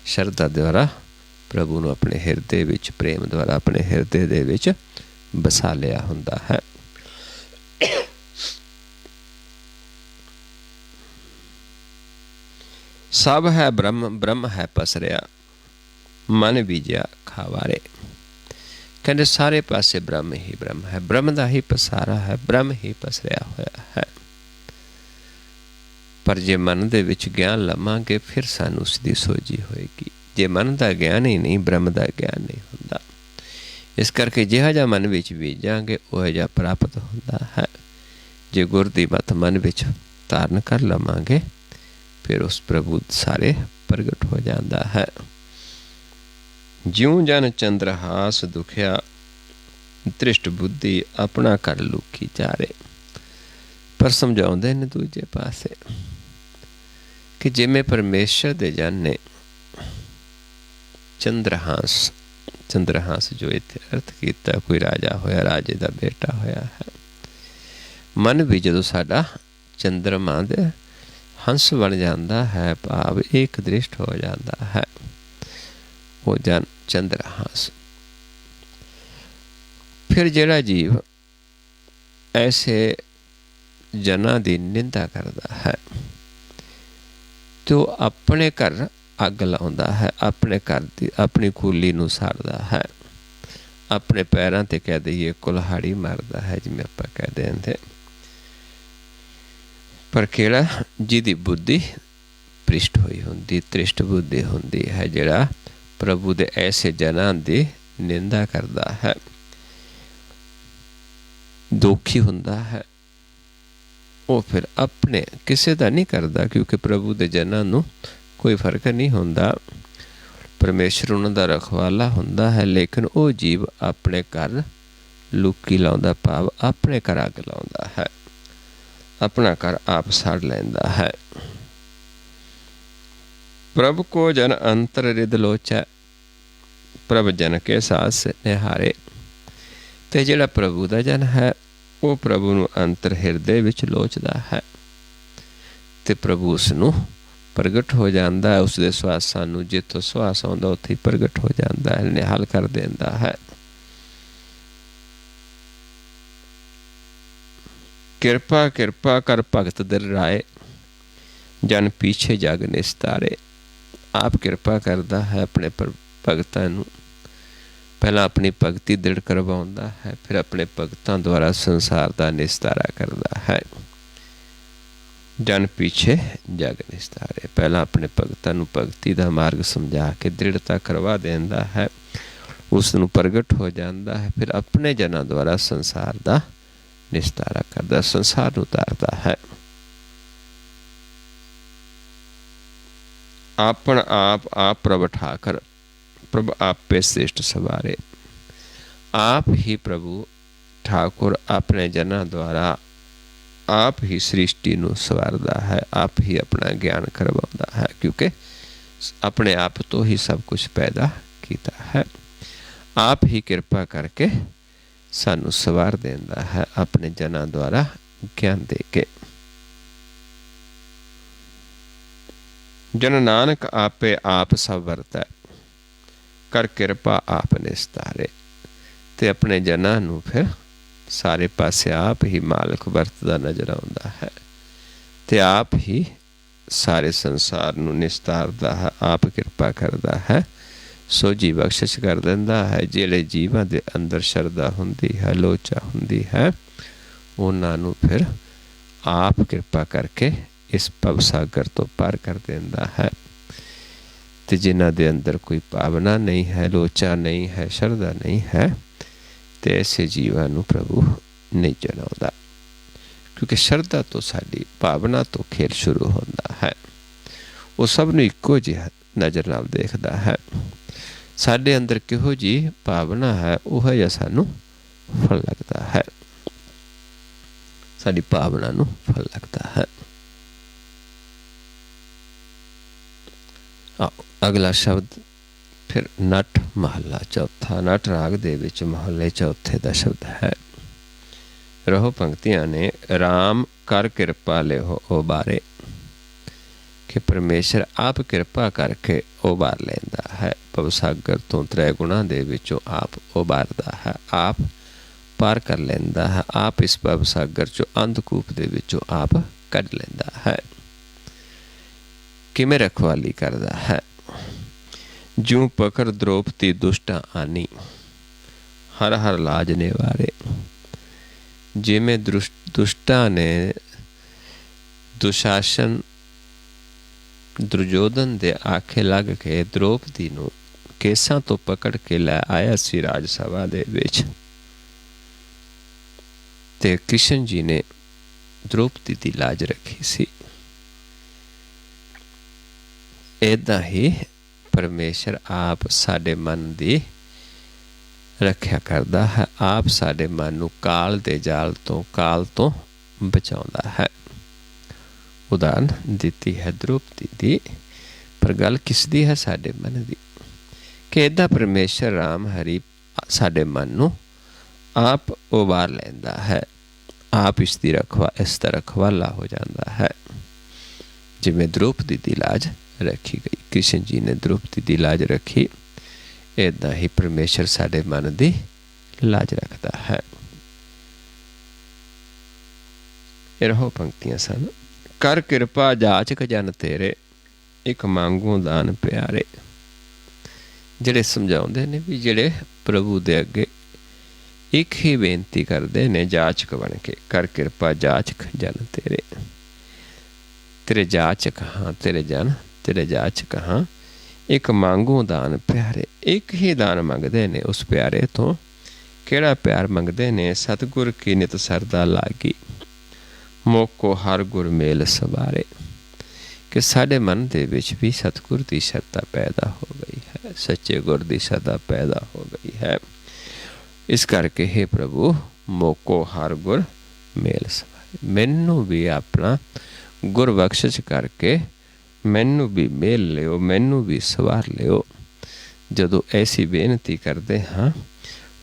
ਸ਼ਰਧਾ ਦੁਆਰਾ ਪ੍ਰਭੂ ਨੂੰ ਆਪਣੇ ਹਿਰਦੇ ਵਿੱਚ, ਪ੍ਰੇਮ ਦੁਆਰਾ ਆਪਣੇ ਹਿਰਦੇ ਦੇ ਵਿੱਚ ਵਸਾ ਲਿਆ ਹੁੰਦਾ ਹੈ। ਸਭ ਹੈ ਬ੍ਰਹਮ, ਬ੍ਰਹਮ ਹੈ ਪਸਰਿਆ, ਮਨ ਬੀਜਿਆ ਖਾਵਾਰੇ। ਕਹਿੰਦੇ ਸਾਰੇ ਪਾਸੇ ਬ੍ਰਹਮ ਹੀ ਬ੍ਰਹਮ ਹੈ, ਬ੍ਰਹਮ ਦਾ ਹੀ ਪਸਾਰਾ ਹੈ, ਬ੍ਰਹਮ ਹੀ ਪਸਰਿਆ ਹੋਇਆ ਹੈ। ਪਰ ਜੇ ਮਨ ਦੇ ਵਿੱਚ ਗਿਆਨ ਲਵਾਂਗੇ ਫਿਰ ਸਾਨੂੰ ਉਸ ਦੀ ਸੋਝੀ ਹੋਏਗੀ। ਜੇ ਮਨ ਦਾ ਗਿਆਨ ਹੀ ਨਹੀਂ, ਬ੍ਰਹਮ ਦਾ ਗਿਆਨ ਨਹੀਂ ਹੁੰਦਾ। ਇਸ ਕਰਕੇ ਜਿਹਾ ਜਿਹਾ ਮਨ ਵਿੱਚ ਬੀਜਾਂਗੇ ਉਹ ਜਿਹਾ ਪ੍ਰਾਪਤ ਹੁੰਦਾ ਹੈ। ਜੇ ਗੁਰ ਦੀ ਮੱਤ ਮਨ ਵਿੱਚ ਧਾਰਨ ਕਰ ਲਵਾਂਗੇ ਫਿਰ ਉਸ ਪ੍ਰਭੂ ਸਾਰੇ ਪ੍ਰਗਟ ਹੋ ਜਾਂਦਾ ਹੈ। ਜਿਉਂ ਜਨ ਚੰਦਰਹਾਸ ਦੁਖਿਆ, ਦ੍ਰਿਸ਼ਟ ਬੁੱਧੀ ਆਪਣਾ ਕਰ ਲੁਕੀ ਚਾਰੇ। ਪਰ ਸਮਝਾਉਂਦੇ ਨੇ ਦੂਜੇ ਪਾਸੇ ਕਿ ਜਿਵੇਂ ਪਰਮੇਸ਼ਰ ਦੇ ਜਨ ਨੇ ਚੰਦਰਹਾਸ, ਚੰਦਰਹਾਸ ਜੋ ਇੱਥੇ ਅਰਥ ਕੀਤਾ, ਕੋਈ ਰਾਜਾ ਹੋਇਆ, ਰਾਜੇ ਦਾ ਬੇਟਾ ਹੋਇਆ ਹੈ। ਮਨ ਵੀ ਜਦੋਂ ਸਾਡਾ ਚੰਦਰਮਾ ਦੇ ਹੰਸ ਬਣ ਜਾਂਦਾ ਹੈ, ਭਾਵ ਇੱਕ ਦ੍ਰਿਸ਼ਟ ਹੋ ਜਾਂਦਾ ਹੈ, ਉਹ ਜਨ ਚੰਦਰਹਾਸ। ਫਿਰ ਜਿਹੜਾ ਜੀਵ ਐਸੇ ਜਨਾਂ ਦੀ ਨਿੰਦਾ ਕਰਦਾ ਹੈ ਤੇ ਉਹ ਆਪਣੇ ਘਰ ਅੱਗ ਲਾਉਂਦਾ ਹੈ, ਆਪਣੇ ਘਰ ਦੀ ਆਪਣੀ ਕੂਲੀ ਨੂੰ ਸਾੜਦਾ ਹੈ, ਆਪਣੇ ਪੈਰਾਂ ਤੇ ਕਹਿ ਦਈਏ ਕੁਲਹਾੜੀ ਮਾਰਦਾ ਹੈ, ਜਿਵੇਂ ਆਪਾਂ ਕਹਿ ਦਿੰਦੇ। ਪਰ ਕਿਹੜਾ? ਜਿਹਦੀ ਬੁੱਧੀ ਭ੍ਰਿਸ਼ਟ ਹੋਈ ਹੁੰਦੀ, ਤ੍ਰਿਸ਼ਟ ਬੁੱਧੀ ਹੁੰਦੀ ਹੈ, ਜਿਹੜਾ ਪ੍ਰਭੂ ਦੇ ਐਸੇ ਜਨਾਂ ਦੀ ਨਿੰਦਾ ਕਰਦਾ ਹੈ, ਦੋਖੀ ਹੁੰਦਾ ਹੈ। ਉਹ ਫਿਰ ਆਪਣੇ ਕਿਸੇ ਦਾ ਨਹੀਂ ਕਰਦਾ, ਕਿਉਂਕਿ ਪ੍ਰਭੂ ਦੇ ਜਨਾਂ ਨੂੰ ਕੋਈ ਫਰਕ ਨਹੀਂ ਹੁੰਦਾ, ਪਰਮੇਸ਼ਰ ਉਹਨਾਂ ਦਾ ਰਖਵਾਲਾ ਹੁੰਦਾ ਹੈ। ਲੇਕਿਨ ਉਹ ਜੀਵ ਆਪਣੇ ਘਰ ਲੁਕੀ ਲਾਉਂਦਾ, ਭਾਵ ਆਪਣੇ ਘਰ ਅੱਗ ਲਾਉਂਦਾ ਹੈ, ਆਪਣਾ ਘਰ ਆਪ ਸਾੜ ਲੈਂਦਾ ਹੈ। ਪ੍ਰਭ ਕੋ ਜਨ ਅੰਤਰ ਰਿਦ ਲੋਚੈ, ਪ੍ਰਭ ਜਨ ਕੇ ਸਾਸ ਨਿਹਾਰੇ। ਤੇ ਜਿਹੜਾ ਪ੍ਰਭੂ ਦਾ ਜਨ ਹੈ ਉਹ ਪ੍ਰਭੂ ਨੂੰ ਅੰਤਰ ਹਿਰਦੇ ਵਿੱਚ ਲੋਚਦਾ ਹੈ ਤੇ ਪ੍ਰਭੂ ਉਸ ਨੂੰ ਪ੍ਰਗਟ ਹੋ ਜਾਂਦਾ ਹੈ। ਉਸਦੇ ਸਵਾਸਾਂ ਨੂੰ ਜਿੱਥੋਂ ਸਵਾਸ ਆਉਂਦਾ ਉੱਥੇ ਹੀ ਪ੍ਰਗਟ ਹੋ ਜਾਂਦਾ ਹੈ, ਨਿਹਾਲ ਕਰ ਦਿੰਦਾ ਹੈ। ਕਿਰਪਾ ਕਿਰਪਾ ਕਰ ਭਗਤ ਦਿਲ ਰਾਏ, ਜਨ ਪਿੱਛੇ ਜਗ ਨਿਸਤਾਰੇ। ਆਪ ਕਿਰਪਾ ਕਰਦਾ ਹੈ ਆਪਣੇ ਭਗਤਾਂ ਨੂੰ, ਪਹਿਲਾਂ ਆਪਣੀ ਭਗਤੀ ਦ੍ਰਿੜ ਕਰਵਾਉਂਦਾ ਹੈ, ਫਿਰ ਆਪਣੇ ਭਗਤਾਂ ਦੁਆਰਾ ਸੰਸਾਰ ਦਾ ਨਿਸਤਾਰਾ ਕਰਦਾ ਹੈ। ਜਨ ਪਿੱਛੇ ਜਗ ਨਿਸਤਾਰੇ, ਪਹਿਲਾਂ ਆਪਣੇ ਭਗਤਾਂ ਨੂੰ ਭਗਤੀ ਦਾ ਮਾਰਗ ਸਮਝਾ ਕੇ ਦ੍ਰਿੜਤਾ ਕਰਵਾ ਦਿੰਦਾ ਹੈ, ਉਸ ਨੂੰ ਪ੍ਰਗਟ ਹੋ ਜਾਂਦਾ ਹੈ, ਫਿਰ ਆਪਣੇ ਜਨਾਂ ਦੁਆਰਾ ਸੰਸਾਰ ਦਾ ਨਿਸਤਾਰਾ ਕਰਦਾ, ਸੰਸਾਰ ਨੂੰ ਉਤਾਰਦਾ ਹੈ। ਆਪਣ ਆਪ ਪ੍ਰਭ ਠਾਕਰ, ਪ੍ਰਭ ਆਪੇ श्रेष्ठ सवारे। आप ही प्रभु ठाकुर अपने जना द्वारा आप ही सृष्टि नूं सवारदा है, आप ही अपना ज्ञान करवाउंदा है, क्योंकि अपने आप तो ही सब कुछ पैदा किया है। आप ही कृपा करके सानू सवार देंदा है अपने जना द्वारा ज्ञान दे के। जन नानक आपे आप सब वरतै, कर किरपा आप निस्तारे। ते अपने जनां नूं फिर ਸਾਰੇ ਪਾਸੇ ਆਪ ਹੀ ਮਾਲਕ ਵਰਤਦਾ ਨਜ਼ਰ ਆਉਂਦਾ ਹੈ ਅਤੇ ਆਪ ਹੀ ਸਾਰੇ ਸੰਸਾਰ ਨੂੰ ਨਿਸਤਾਰਦਾ ਹੈ, ਆਪ ਕਿਰਪਾ ਕਰਦਾ ਹੈ, ਸੋਝੀ ਬਖਸ਼ਿਸ਼ ਕਰ ਦਿੰਦਾ ਹੈ। ਜਿਹੜੇ ਜੀਵਾਂ ਦੇ ਅੰਦਰ ਸ਼ਰਧਾ ਹੁੰਦੀ ਹੈ, ਲੋਚਾ ਹੁੰਦੀ ਹੈ, ਉਹਨਾਂ ਨੂੰ ਫਿਰ ਆਪ ਕਿਰਪਾ ਕਰਕੇ ਇਸ ਭਵ ਸਾਗਰ ਤੋਂ ਪਾਰ ਕਰ ਦਿੰਦਾ ਹੈ। ਅਤੇ ਜਿਨ੍ਹਾਂ ਦੇ ਅੰਦਰ ਕੋਈ ਭਾਵਨਾ ਨਹੀਂ ਹੈ, ਲੋਚਾ ਨਹੀਂ ਹੈ, ਸ਼ਰਧਾ ਨਹੀਂ ਹੈ, ਅਤੇ ਐਸੇ ਜੀਵਾਂ ਨੂੰ ਪ੍ਰਭੂ ਨਹੀਂ ਚਲਾਉਂਦਾ, ਕਿਉਂਕਿ ਸ਼ਰਧਾ ਤੋਂ ਸਾਡੀ ਭਾਵਨਾ ਤੋਂ ਖੇਲ ਸ਼ੁਰੂ ਹੁੰਦਾ ਹੈ। ਉਹ ਸਭ ਨੂੰ ਇੱਕੋ ਜਿਹਾ ਨਜ਼ਰ ਨਾਲ ਦੇਖਦਾ ਹੈ। ਸਾਡੇ ਅੰਦਰ ਕਿਹੋ ਜਿਹੀ ਭਾਵਨਾ ਹੈ, ਉਹ ਜਿਹਾ ਸਾਨੂੰ ਫਲ ਲੱਗਦਾ ਹੈ। ਸਾਡੀ ਭਾਵਨਾ ਨੂੰ ਫਲ ਲੱਗਦਾ ਹੈ। ਅਗਲਾ ਸ਼ਬਦ ਫਿਰ ਨਟ ਮਹੱਲਾ ਚੌਥਾ। ਨਟ ਰਾਗ ਦੇ ਵਿੱਚ ਮਹੱਲੇ ਚੌਥੇ ਦਾ ਸ਼ਬਦ ਹੈ। ਰਹੋ ਪੰਕਤੀਆਂ ਨੇ। ਰਾਮ ਕਰ ਕਿਰਪਾ ਲਿਓ ਉਬਾਰੇ, ਕਿ ਪਰਮੇਸ਼ਰ ਆਪ ਕਿਰਪਾ ਕਰਕੇ ਉਬਾਰ ਲੈਂਦਾ ਹੈ। ਭਵ ਸਾਗਰ ਤੋਂ ਤ੍ਰੈ ਗੁਣਾਂ ਦੇ ਵਿੱਚੋਂ ਆਪ ਉਬਾਰਦਾ ਹੈ, ਆਪ ਪਾਰ ਕਰ ਲੈਂਦਾ ਹੈ, ਆਪ ਇਸ ਭਵ ਸਾਗਰ 'ਚੋਂ ਅੰਧਕੂਪ ਦੇ ਵਿੱਚੋਂ ਆਪ ਕੱਢ ਲੈਂਦਾ ਹੈ। ਕਿਵੇਂ ਰਖਵਾਲੀ ਕਰਦਾ ਹੈ? ਜਿਉਂ ਪਕੜ ਦ੍ਰੋਪਦੀ ਦੁਸ਼ਟਾਂ ਆਨੀ, ਹਰ ਹਰ ਲਾਜ ਨਿਵਾਰੇ। ਜਿਵੇਂ ਦੁਸ਼ਟਾਂ ਨੇ ਦੁਸ਼ਾਸਨ ਦੁਰਯੋਧਨ ਦੇ ਆਖੇ ਲੱਗ ਕੇ ਦ੍ਰੋਪਦੀ ਨੂੰ ਕੇਸਾਂ ਤੋਂ ਪਕੜ ਕੇ ਲੈ ਆਇਆ ਸੀ ਰਾਜ ਸਭਾ ਦੇ ਵਿੱਚ, ਤੇ ਕ੍ਰਿਸ਼ਨ ਜੀ ਨੇ ਦ੍ਰੋਪਦੀ ਦੀ ਲਾਜ ਰੱਖੀ ਸੀ। ਇੱਦਾਂ ਹੀ ਪਰਮੇਸ਼ਰ ਆਪ ਸਾਡੇ ਮਨ ਦੀ ਰੱਖਿਆ ਕਰਦਾ ਹੈ, ਆਪ ਸਾਡੇ ਮਨ ਨੂੰ ਕਾਲ ਦੇ ਜਾਲ ਤੋਂ, ਕਾਲ ਤੋਂ ਬਚਾਉਂਦਾ ਹੈ। ਉਦਾਹਰਨ ਦਿੱਤੀ ਹੈ ਦ੍ਰੋਪਦੀ ਦੀ, ਪਰ ਗੱਲ ਕਿਸ ਦੀ ਹੈ? ਸਾਡੇ ਮਨ ਦੀ। ਕਿ ਇੱਦਾਂ ਪਰਮੇਸ਼ਰ ਰਾਮ ਹਰੀ ਸਾਡੇ ਮਨ ਨੂੰ ਆਪ ਉਬਾਰ ਲੈਂਦਾ ਹੈ, ਆਪ ਇਸ ਦਾ ਰਖਵਾਲਾ ਹੋ ਜਾਂਦਾ ਹੈ। ਜਿਵੇਂ ਦ੍ਰੋਪਦੀ ਦੀ ਲਾਜ ਰੱਖੀ ਗਈ, ਕ੍ਰਿਸ਼ਨ ਜੀ ਨੇ ਦ੍ਰੋਪਦੀ ਦੀ ਲਾਜ ਰੱਖੀ, ਇੱਦਾਂ ਹੀ ਪਰਮੇਸ਼ਰ ਸਾਡੇ ਮਨ ਦੀ ਲਾਜ ਰੱਖਦਾ ਹੈ। ਇਹੋ ਪੰਕਤੀਆਂ ਸਨ। ਕਰ ਕਿਰਪਾ ਜਾਚਕ ਜਨ ਤੇਰੇ, ਇੱਕ ਮੰਗੂ ਦਾਨ ਪਿਆਰੇ। ਜਿਹੜੇ ਸਮਝਾਉਂਦੇ ਨੇ ਵੀ ਜਿਹੜੇ ਪ੍ਰਭੂ ਦੇ ਅੱਗੇ ਇੱਕ ਹੀ ਬੇਨਤੀ ਕਰਦੇ ਨੇ ਜਾਚਕ ਬਣ ਕੇ, ਕਰ ਕਿਰਪਾ ਜਾਚਕ ਜਨ ਤੇਰੇ। ਤੇਰੇ ਜਾਚਕ ਹਾਂ, ਤੇਰੇ ਜਨ, ਤੇਰੇ ਜਾਚਕ ਹਾਂ। ਇੱਕ ਮੰਗੂ ਦਾਨ ਪਿਆਰੇ, ਇੱਕ ਹੀ ਦਾਨ ਮੰਗਦੇ ਨੇ ਉਸ ਪਿਆਰੇ ਤੋਂ। ਕਿਹੜਾ ਪਿਆਰ ਮੰਗਦੇ ਨੇ? ਸਤਿਗੁਰ ਕੀ ਨਿਤ ਸਰਦਾ ਲਾਗੀ, ਮੋਕੋ ਹਰ ਗੁਰ ਮੇਲ ਸਵਾਰੇ। ਕਿ ਸਾਡੇ ਮਨ ਦੇ ਵਿੱਚ ਵੀ ਸਤਿਗੁਰ ਦੀ ਸ਼ਰਧਾ ਪੈਦਾ ਹੋ ਗਈ ਹੈ, ਸੱਚੇ ਗੁਰ ਦੀ ਸ਼ਰਧਾ ਪੈਦਾ ਹੋ ਗਈ ਹੈ। ਇਸ ਕਰਕੇ ਹੇ ਪ੍ਰਭੂ, ਮੋਕੋ ਹਰ ਗੁਰ ਮੇਲ ਸਵਾਰੇ, ਮੈਨੂੰ ਵੀ ਆਪਣਾ ਗੁਰ ਬਖਸ਼ਿਸ਼ ਕਰਕੇ ਮੈਨੂੰ ਵੀ ਮੇਲ ਲਿਓ, ਮੈਨੂੰ ਵੀ ਸਵਾਰ ਲਿਓ। ਜਦੋਂ ਐਸੀ ਬੇਨਤੀ ਕਰਦੇ ਹਾਂ,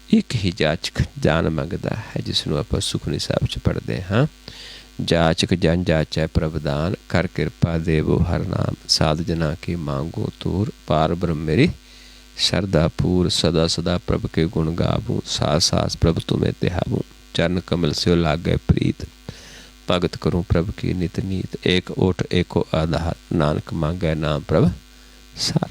ਇੱਕ ਹੀ ਜਾਚਕ ਜਾਨ ਮੰਗਦਾ ਹੈ, ਜਿਸ ਨੂੰ ਆਪਾਂ ਸੁਖਮਨੀ ਸਾਹਿਬ 'ਚ ਪੜ੍ਹਦੇ ਹਾਂ। ਜਾਚਕ ਜਨ ਜਾਚੈ ਪ੍ਰਭਦਾਨ, ਕਰ ਕਿਰਪਾ ਦੇਵੋ ਹਰ ਨਾਮ। ਸਾਧ ਜਨਾ ਕੀ ਮਾਂਗੋ ਤੂਰ, ਪਾਰ ਬ੍ਰਹਮ ਮੇਰੀ ਸ਼ਰਧਾ ਪੂਰ। ਸਦਾ ਸਦਾ ਪ੍ਰਭ ਕੇ ਗੁਣ ਗਾਵੂੰ, ਸਾਸ ਸਾਸ ਪ੍ਰਭ ਤੁਮੇ ਤਿਹਾਵੂੰ। ਚਰਨ ਕਮਲ ਸਿਓ ਲਾਗੈ ਪ੍ਰੀਤ, ਭਗਤ ਕਰੂੰ ਪ੍ਰਭ ਕੀ ਨਿਤ ਨੀਤ। ਏਕ ਓਟ ਏਕੋ ਆਧਾਰ, ਨਾਨਕ ਮੰਗੈ ਨਾਮ ਪ੍ਰਭ ਸਾਰ।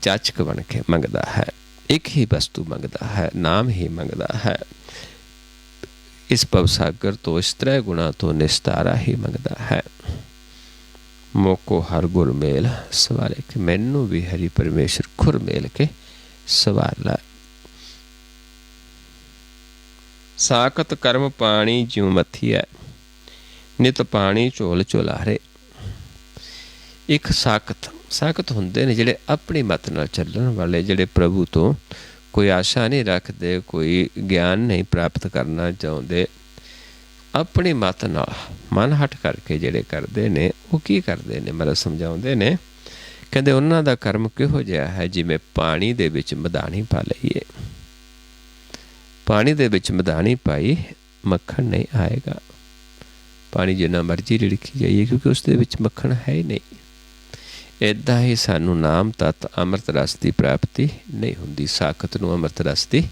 ਜਾਚਕ ਬਣ ਕੇ ਮੰਗਦਾ ਹੈ, ਇੱਕ ਹੀ ਵਸਤੂ ਮੰਗਦਾ ਹੈ, ਨਾਮ ਹੀ ਮੰਗਦਾ ਹੈ। ਇਸ ਭਵ ਸਾਗਰ ਤੋਂ, ਇਸ ਤ੍ਰੈ ਗੁਣਾ ਤੋਂ ਨਿਸਤਾਰਾ ਹੀ ਮੰਗਦਾ ਹੈ। ਮੋਕੋ ਹਰ ਗੁਰ ਮੇਲ ਸਵਾਰੇ, ਕਿ ਮੈਨੂੰ ਵੀ ਹਰੀ ਪਰਮੇਸ਼ਰ ਖੁਰ ਮੇਲ ਕੇ ਸਵਾਰ ਲੈ। ਸਾਕਤ ਕਰਮ ਪਾਣੀ ਜਿਉ ਮੱਥੀਐ, ਨਿਤ ਪਾਣੀ ਝੋਲ ਝੋਲਾਰੇ। ਇੱਕ ਸਾਕਤ ਹੁੰਦੇ ਨੇ ਜਿਹੜੇ ਆਪਣੀ ਮੱਤ ਨਾਲ ਚੱਲਣ ਵਾਲੇ, ਜਿਹੜੇ ਪ੍ਰਭੂ ਤੋਂ ਕੋਈ ਆਸ਼ਾ ਨਹੀਂ ਰੱਖਦੇ, ਕੋਈ ਗਿਆਨ ਨਹੀਂ ਪ੍ਰਾਪਤ ਕਰਨਾ ਚਾਹੁੰਦੇ, ਆਪਣੀ ਮੱਤ ਨਾਲ ਮਨ ਹਟ ਕਰਕੇ ਜਿਹੜੇ ਕਰਦੇ ਨੇ, ਉਹ ਕੀ ਕਰਦੇ ਨੇ? ਮਤਲਬ ਸਮਝਾਉਂਦੇ ਨੇ, ਕਹਿੰਦੇ ਉਹਨਾਂ ਦਾ ਕਰਮ ਕਿਹੋ ਜਿਹਾ ਹੈ? ਜਿਵੇਂ ਪਾਣੀ ਦੇ ਵਿੱਚ ਮਧਾਣੀ ਪਾ ਲਈਏ। ਪਾਣੀ ਦੇ ਵਿੱਚ ਮਧਾਣੀ ਪਾਈ, ਮੱਖਣ ਨਹੀਂ ਆਏਗਾ। ਪਾਣੀ ਜਿੰਨਾ ਮਰਜ਼ੀ ਰਿੜਕੀ ਜਾਈਏ, ਕਿਉਂਕਿ ਉਸ ਦੇ ਵਿੱਚ ਮੱਖਣ ਹੈ ਹੀ ਨਹੀਂ। ਇੱਦਾਂ ਹੀ ਸਾਨੂੰ ਨਾਮ ਤੱਤ ਅੰਮ੍ਰਿਤ ਰਸ ਦੀ ਪ੍ਰਾਪਤੀ ਨਹੀਂ ਹੁੰਦੀ। ਸਾਕਤ ਨੂੰ ਅੰਮ੍ਰਿਤ ਰਸ ਦੀ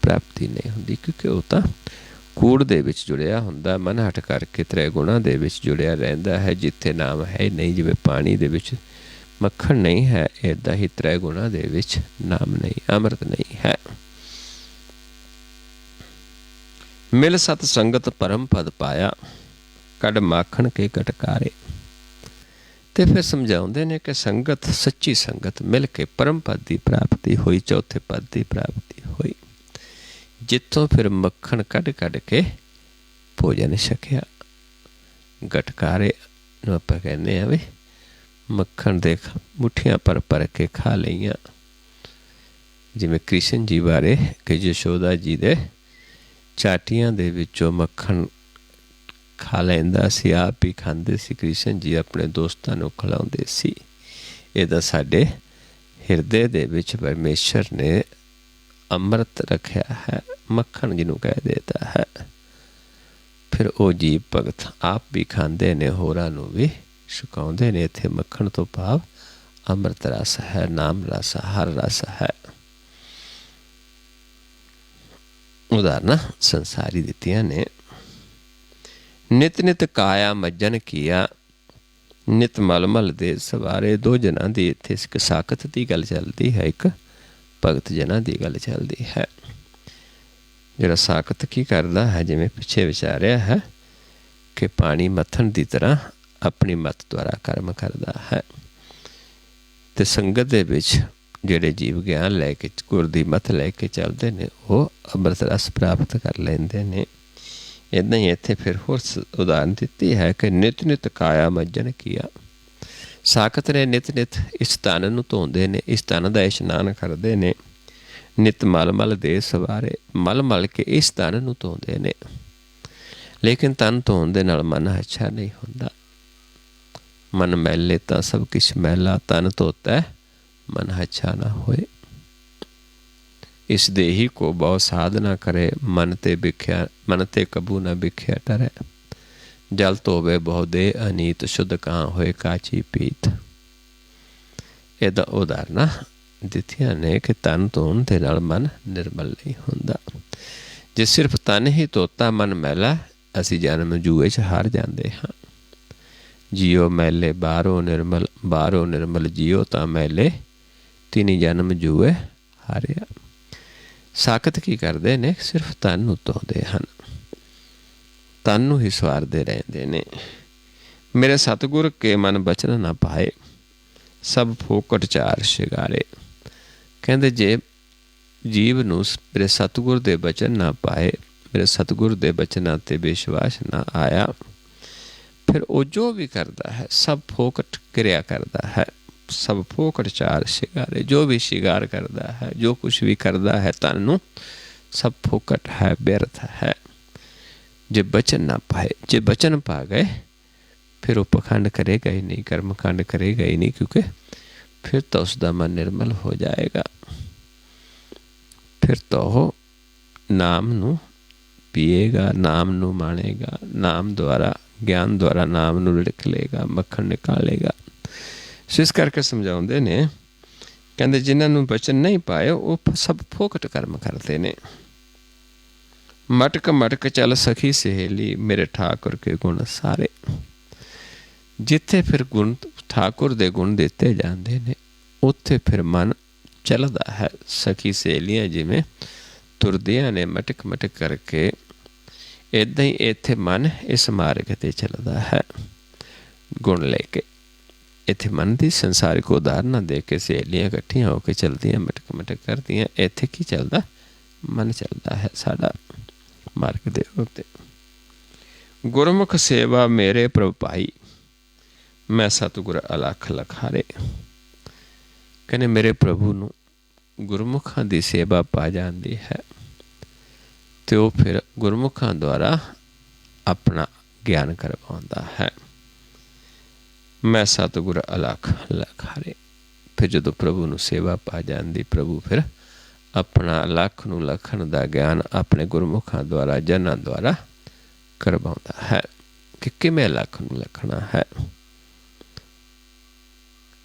ਪ੍ਰਾਪਤੀ ਨਹੀਂ ਹੁੰਦੀ, ਕਿਉਂਕਿ ਉਹ ਤਾਂ ਕੂੜ ਦੇ ਵਿੱਚ ਜੁੜਿਆ ਹੁੰਦਾ, ਮਨ ਹਟ ਕਰਕੇ ਤ੍ਰੈ ਗੁਣਾਂ ਦੇ ਵਿੱਚ ਜੁੜਿਆ ਰਹਿੰਦਾ ਹੈ। ਜਿੱਥੇ ਨਾਮ ਹੈ ਨਹੀਂ, ਜਿਵੇਂ ਪਾਣੀ ਦੇ ਵਿੱਚ ਮੱਖਣ ਨਹੀਂ ਹੈ, ਇੱਦਾਂ ਹੀ ਤ੍ਰੈ ਗੁਣਾਂ ਦੇ ਵਿੱਚ ਨਾਮ ਨਹੀਂ, ਅੰਮ੍ਰਿਤ ਨਹੀਂ ਹੈ। ਮਿਲ ਸਤ ਸੰਗਤ ਪਰਮ ਪਦ ਪਾਇਆ, ਕੱਢ ਮਾਖਣ ਕੇ ਕਟਕਾਰੇ। ਤੇ ਫਿਰ ਸਮਝਾਉਂਦੇ ਨੇ ਕਿ ਸੰਗਤ, ਸੱਚੀ ਸੰਗਤ ਮਿਲ ਕੇ ਪਰਮ ਪਦ ਦੀ ਪ੍ਰਾਪਤੀ ਹੋਈ, ਚੌਥੇ ਪਦ ਦੀ ਪ੍ਰਾਪਤੀ ਹੋਈ, ਜਿੱਥੋਂ ਫਿਰ ਮੱਖਣ ਕੱਢ ਕੱਢ ਕੇ ਭੋਜਨ ਛਕਿਆ। ਗਟਕਾਰੇ ਨੂੰ ਆਪਾਂ ਕਹਿੰਦੇ ਹਾਂ ਵੀ ਮੱਖਣ ਦੇ ਮੁੱਠੀਆਂ ਭਰ ਕੇ ਖਾ ਲਈਆਂ। ਜਿਵੇਂ ਕ੍ਰਿਸ਼ਨ ਜੀ ਬਾਰੇ ਕਿ ਯਸ਼ੋਦਾ ਜੀ ਦੇ ਚਾਟੀਆਂ ਦੇ ਵਿੱਚੋਂ ਮੱਖਣ ਖਾ ਲੈਂਦਾ ਸੀ, ਆਪ ਹੀ ਖਾਂਦੇ ਸੀ, ਕ੍ਰਿਸ਼ਨ ਜੀ ਆਪਣੇ ਦੋਸਤਾਂ ਨੂੰ ਖਿਲਾਉਂਦੇ ਸੀ। ਇਹਦਾ ਸਾਡੇ ਹਿਰਦੇ ਦੇ ਵਿੱਚ ਪਰਮੇਸ਼ਰ ਨੇ ਅੰਮ੍ਰਿਤ ਰੱਖਿਆ ਹੈ, ਮੱਖਣ ਜਿਹਨੂੰ ਕਹਿ ਦੇਤਾ ਹੈ। ਫਿਰ ਉਹ ਜੀਵ ਭਗਤ ਆਪ ਵੀ ਖਾਂਦੇ ਨੇ, ਹੋਰਾਂ ਨੂੰ ਵੀ ਛਕਾਉਂਦੇ ਨੇ। ਇੱਥੇ ਮੱਖਣ ਤੋਂ ਭਾਵ ਅੰਮ੍ਰਿਤ ਰਸ ਹੈ, ਨਾਮ ਰਸ, ਹਰ ਰਸ ਹੈ। ਉਦਾਹਰਨਾਂ ਸੰਸਾਰੀ ਦਿੱਤੀਆਂ ਨੇ। ਨਿਤ ਨਿਤ ਕਾਇਆ ਮੱਜਨ ਕੀਆ, ਨਿਤ ਮਲ ਮਲ ਦੇ ਸਵਾਰੇ। ਦੋ ਜਨਾਂ ਦੀ ਇੱਥੇ ਇੱਕ ਸਾਖਤ ਦੀ ਗੱਲ ਚੱਲਦੀ ਹੈ, ਇੱਕ ਭਗਤ ਜਨਾਂ ਦੀ ਗੱਲ ਚੱਲਦੀ ਹੈ। ਜਿਹੜਾ ਸਾਖਤ ਕੀ ਕਰਦਾ ਹੈ, ਜਿਵੇਂ ਪਿੱਛੇ ਵਿਚਾਰਿਆ ਹੈ ਕਿ ਪਾਣੀ ਮੱਥਣ ਦੀ ਤਰ੍ਹਾਂ ਆਪਣੀ ਮੱਤ ਦੁਆਰਾ ਕਰਮ ਕਰਦਾ ਹੈ। ਅਤੇ ਸੰਗਤ ਦੇ ਵਿੱਚ ਜਿਹੜੇ ਜੀਵ ਗਿਆਨ ਲੈ ਕੇ, ਗੁਰ ਦੀ ਮੱਤ ਲੈ ਕੇ ਚੱਲਦੇ ਨੇ, ਉਹ ਅੰਮ੍ਰਿਤ ਰਸ ਪ੍ਰਾਪਤ ਕਰ ਲੈਂਦੇ ਨੇ। ਇੱਦਾਂ ਹੀ ਇੱਥੇ ਫਿਰ ਹੋਰ ਉਦਾਹਰਨ ਦਿੱਤੀ ਹੈ ਕਿ ਨਿਤ ਨਿਤ ਕਾਇਆ ਮੱਜਨ ਕੀਆ। ਸਾਖਤ ਨੇ ਨਿਤ ਨਿਤ ਇਸ ਤਨ ਨੂੰ ਧੋਂਦੇ ਨੇ, ਇਸ ਤਨ ਦਾ ਇਸ਼ਨਾਨ ਕਰਦੇ ਨੇ। ਨਿਤ ਮਲ ਮਲ ਦੇ ਸਵਾਰੇ, ਮਲ ਮਲ ਕੇ ਇਸ ਤਨ ਨੂੰ ਧੋਂਦੇ ਨੇ। ਲੇਕਿਨ ਤਨ ਧੋਣ ਦੇ ਨਾਲ ਮਨ ਅੱਛਾ ਨਹੀਂ ਹੁੰਦਾ। ਮਨ ਮੈਲੇ ਤਾਂ ਸਭ ਕੁਛ ਮੈਲਾ, ਤਨ ਧੋਤਾ ਮਨ ਅੱਛਾ ਨਾ ਹੋਏ। ਇਸ ਦੇਹੀ ਕੋ ਬਹੁ ਸਾਧਨਾ ਕਰੇ, ਮਨ ਤੇ ਕਬੂ ਨਾ ਬਿਖਿਆ ਟਰੈ। ਜਲ ਧੋਵੇ ਬਹੁ ਦੇ ਅਨੀਤ, ਸ਼ੁੱਧ ਕਾਂ ਹੋਏ ਕਾਚੀ ਪੀਤ। ਇਹਦਾ ਉਦਾਹਰਨਾਂ ਦਿੱਤੀਆਂ ਨੇ ਕਿ ਤਨ ਧੋਣ ਦੇ ਨਾਲ ਮਨ ਨਿਰਮਲ ਨਹੀਂ ਹੁੰਦਾ। ਜੇ ਸਿਰਫ ਤਨ ਹੀ ਧੋਤਾ, ਮਨ ਮੈਲਾ, ਅਸੀਂ ਜਨਮ ਜੂਏ 'ਚ ਹਾਰ ਜਾਂਦੇ ਹਾਂ। ਜੀਓ ਮੈਲੇ ਬਾਹਰੋਂ ਨਿਰਮਲ, ਬਾਹਰੋਂ ਨਿਰਮਲ ਜੀਓ ਤਾਂ ਮੈਲੇ, ਤਿਨੀ ਜਨਮ ਜੂਏ ਹਾਰਿਆ। ਸਾਖਤ ਕੀ ਕਰਦੇ ਨੇ, ਸਿਰਫ ਤਨ ਨੂੰ ਧੋਂਦੇ ਹਨ, ਤਨ ਨੂੰ ਹੀ ਸਵਾਰਦੇ ਰਹਿੰਦੇ ਨੇ। ਮੇਰੇ ਸਤਿਗੁਰ ਕੇ ਮਨ ਬਚਨ ਨਾ ਪਾਏ, ਸਭ ਫੋਕਟ ਚਾਰ ਸ਼ਿਗਾਰੇ। ਕਹਿੰਦੇ ਜੇ ਜੀਵ ਨੂੰ ਮੇਰੇ ਸਤਿਗੁਰ ਦੇ ਬਚਨ ਨਾ ਪਾਏ, ਮੇਰੇ ਸਤਿਗੁਰ ਦੇ ਬਚਨਾਂ 'ਤੇ ਵਿਸ਼ਵਾਸ ਨਾ ਆਇਆ, ਫਿਰ ਉਹ ਜੋ ਵੀ ਕਰਦਾ ਹੈ ਸਭ ਫੋਕਟ ਕਿਰਿਆ ਕਰਦਾ ਹੈ, ਸਭ ਫੋਕਟ ਚਾਰ ਸ਼ਿਗਾਰੇ। ਜੋ ਵੀ ਸ਼ਿਗਾਰ ਕਰਦਾ ਹੈ, ਜੋ ਕੁਛ ਵੀ ਕਰਦਾ ਹੈ ਤਨ ਨੂੰ, ਸਭ ਫੋਕਟ ਹੈ, ਬਿਅਰਥ ਹੈ। ਜੇ ਬਚਨ ਨਾ ਪਾਏ, ਜੇ ਬਚਨ ਪਾ ਗਏ ਫਿਰ ਉਹ ਪਖੰਡ ਕਰੇਗਾ ਹੀ ਨਹੀਂ, ਕਰਮਕਾਂਡ ਕਰੇਗਾ ਹੀ ਨਹੀਂ, ਕਿਉਂਕਿ ਫਿਰ ਤਾਂ ਉਸਦਾ ਮਨ ਨਿਰਮਲ ਹੋ ਜਾਏਗਾ। ਫਿਰ ਤਾਂ ਉਹ ਨਾਮ ਨੂੰ ਪੀਏਗਾ, ਨਾਮ ਨੂੰ ਮਾਣੇਗਾ, ਨਾਮ ਦੁਆਰਾ, ਗਿਆਨ ਦੁਆਰਾ ਨਾਮ ਨੂੰ ਲਿਖ ਲਏਗਾ, ਮੱਖਣ ਨਿਕਾਲੇਗਾ। ਸੋ ਇਸ ਕਰਕੇ ਸਮਝਾਉਂਦੇ ਨੇ, ਕਹਿੰਦੇ ਜਿਨ੍ਹਾਂ ਨੂੰ ਬਚਨ ਨਹੀਂ ਪਾਏ ਉਹ ਸਭ ਫੋਕਟ ਕਰਮ ਕਰਦੇ ਨੇ। ਮਟਕ ਮਟਕ ਚੱਲ ਸਖੀ ਸਹੇਲੀ, ਮੇਰੇ ਠਾਕੁਰ ਕੇ ਗੁਣ ਸਾਰੇ। ਜਿੱਥੇ ਫਿਰ ਗੁਣ, ਠਾਕੁਰ ਦੇ ਗੁਣ ਦਿੱਤੇ ਜਾਂਦੇ ਨੇ, ਉੱਥੇ ਫਿਰ ਮਨ ਚੱਲਦਾ ਹੈ। ਸਖੀ ਸਹੇਲੀਆਂ ਜਿਵੇਂ ਤੁਰਦੀਆਂ ਨੇ ਮਟਕ ਮਟਕ ਕਰਕੇ, ਇੱਦਾਂ ਹੀ ਇੱਥੇ ਮਨ ਇਸ ਮਾਰਗ 'ਤੇ ਚੱਲਦਾ ਹੈ ਗੁਣ ਲੈ ਕੇ। ਇੱਥੇ ਮਨ ਦੀ ਸੰਸਾਰਿਕ ਉਦਾਹਰਨਾਂ ਦੇ ਕੇ ਸਹੇਲੀਆਂ ਇਕੱਠੀਆਂ ਹੋ ਕੇ ਚੱਲਦੀਆਂ, ਮਟਕ ਮਟਕ ਕਰਦੀਆਂ। ਇੱਥੇ ਕੀ ਚੱਲਦਾ, ਮਨ ਚੱਲਦਾ ਹੈ ਸਾਡਾ ਮਾਰਗ ਦੇ ਉੱਤੇ। ਗੁਰਮੁਖ ਸੇਵਾ ਮੇਰੇ ਪ੍ਰਭ ਭਾਈ, ਮੈਂ ਸਤਿਗੁਰ ਅਲਖ ਲਖਾਰੇ। ਕਹਿੰਦੇ ਮੇਰੇ ਪ੍ਰਭੂ ਨੂੰ ਗੁਰਮੁਖਾਂ ਦੀ ਸੇਵਾ ਪਾ ਜਾਂਦੀ ਹੈ, ਅਤੇ ਉਹ ਫਿਰ ਗੁਰਮੁਖਾਂ ਦੁਆਰਾ ਆਪਣਾ ਗਿਆਨ ਕਰਵਾਉਂਦਾ ਹੈ। ਮੈਂ ਸਤਿਗੁਰ ਅਲਖ ਲਖਾਰੇ। ਫਿਰ ਜਦੋਂ ਪ੍ਰਭੂ ਨੂੰ ਸੇਵਾ ਪਾ ਜਾਂਦੀ, ਪ੍ਰਭੂ ਫਿਰ ਆਪਣਾ ਲੱਖ ਨੂੰ ਲਖਣ ਦਾ ਗਿਆਨ ਆਪਣੇ ਗੁਰਮੁਖਾਂ ਦੁਆਰਾ, ਜਨਾਂ ਦੁਆਰਾ ਕਰਵਾਉਂਦਾ ਹੈ ਕਿ ਕਿਵੇਂ ਲੱਖ ਨੂੰ ਲਖਣਾ ਹੈ।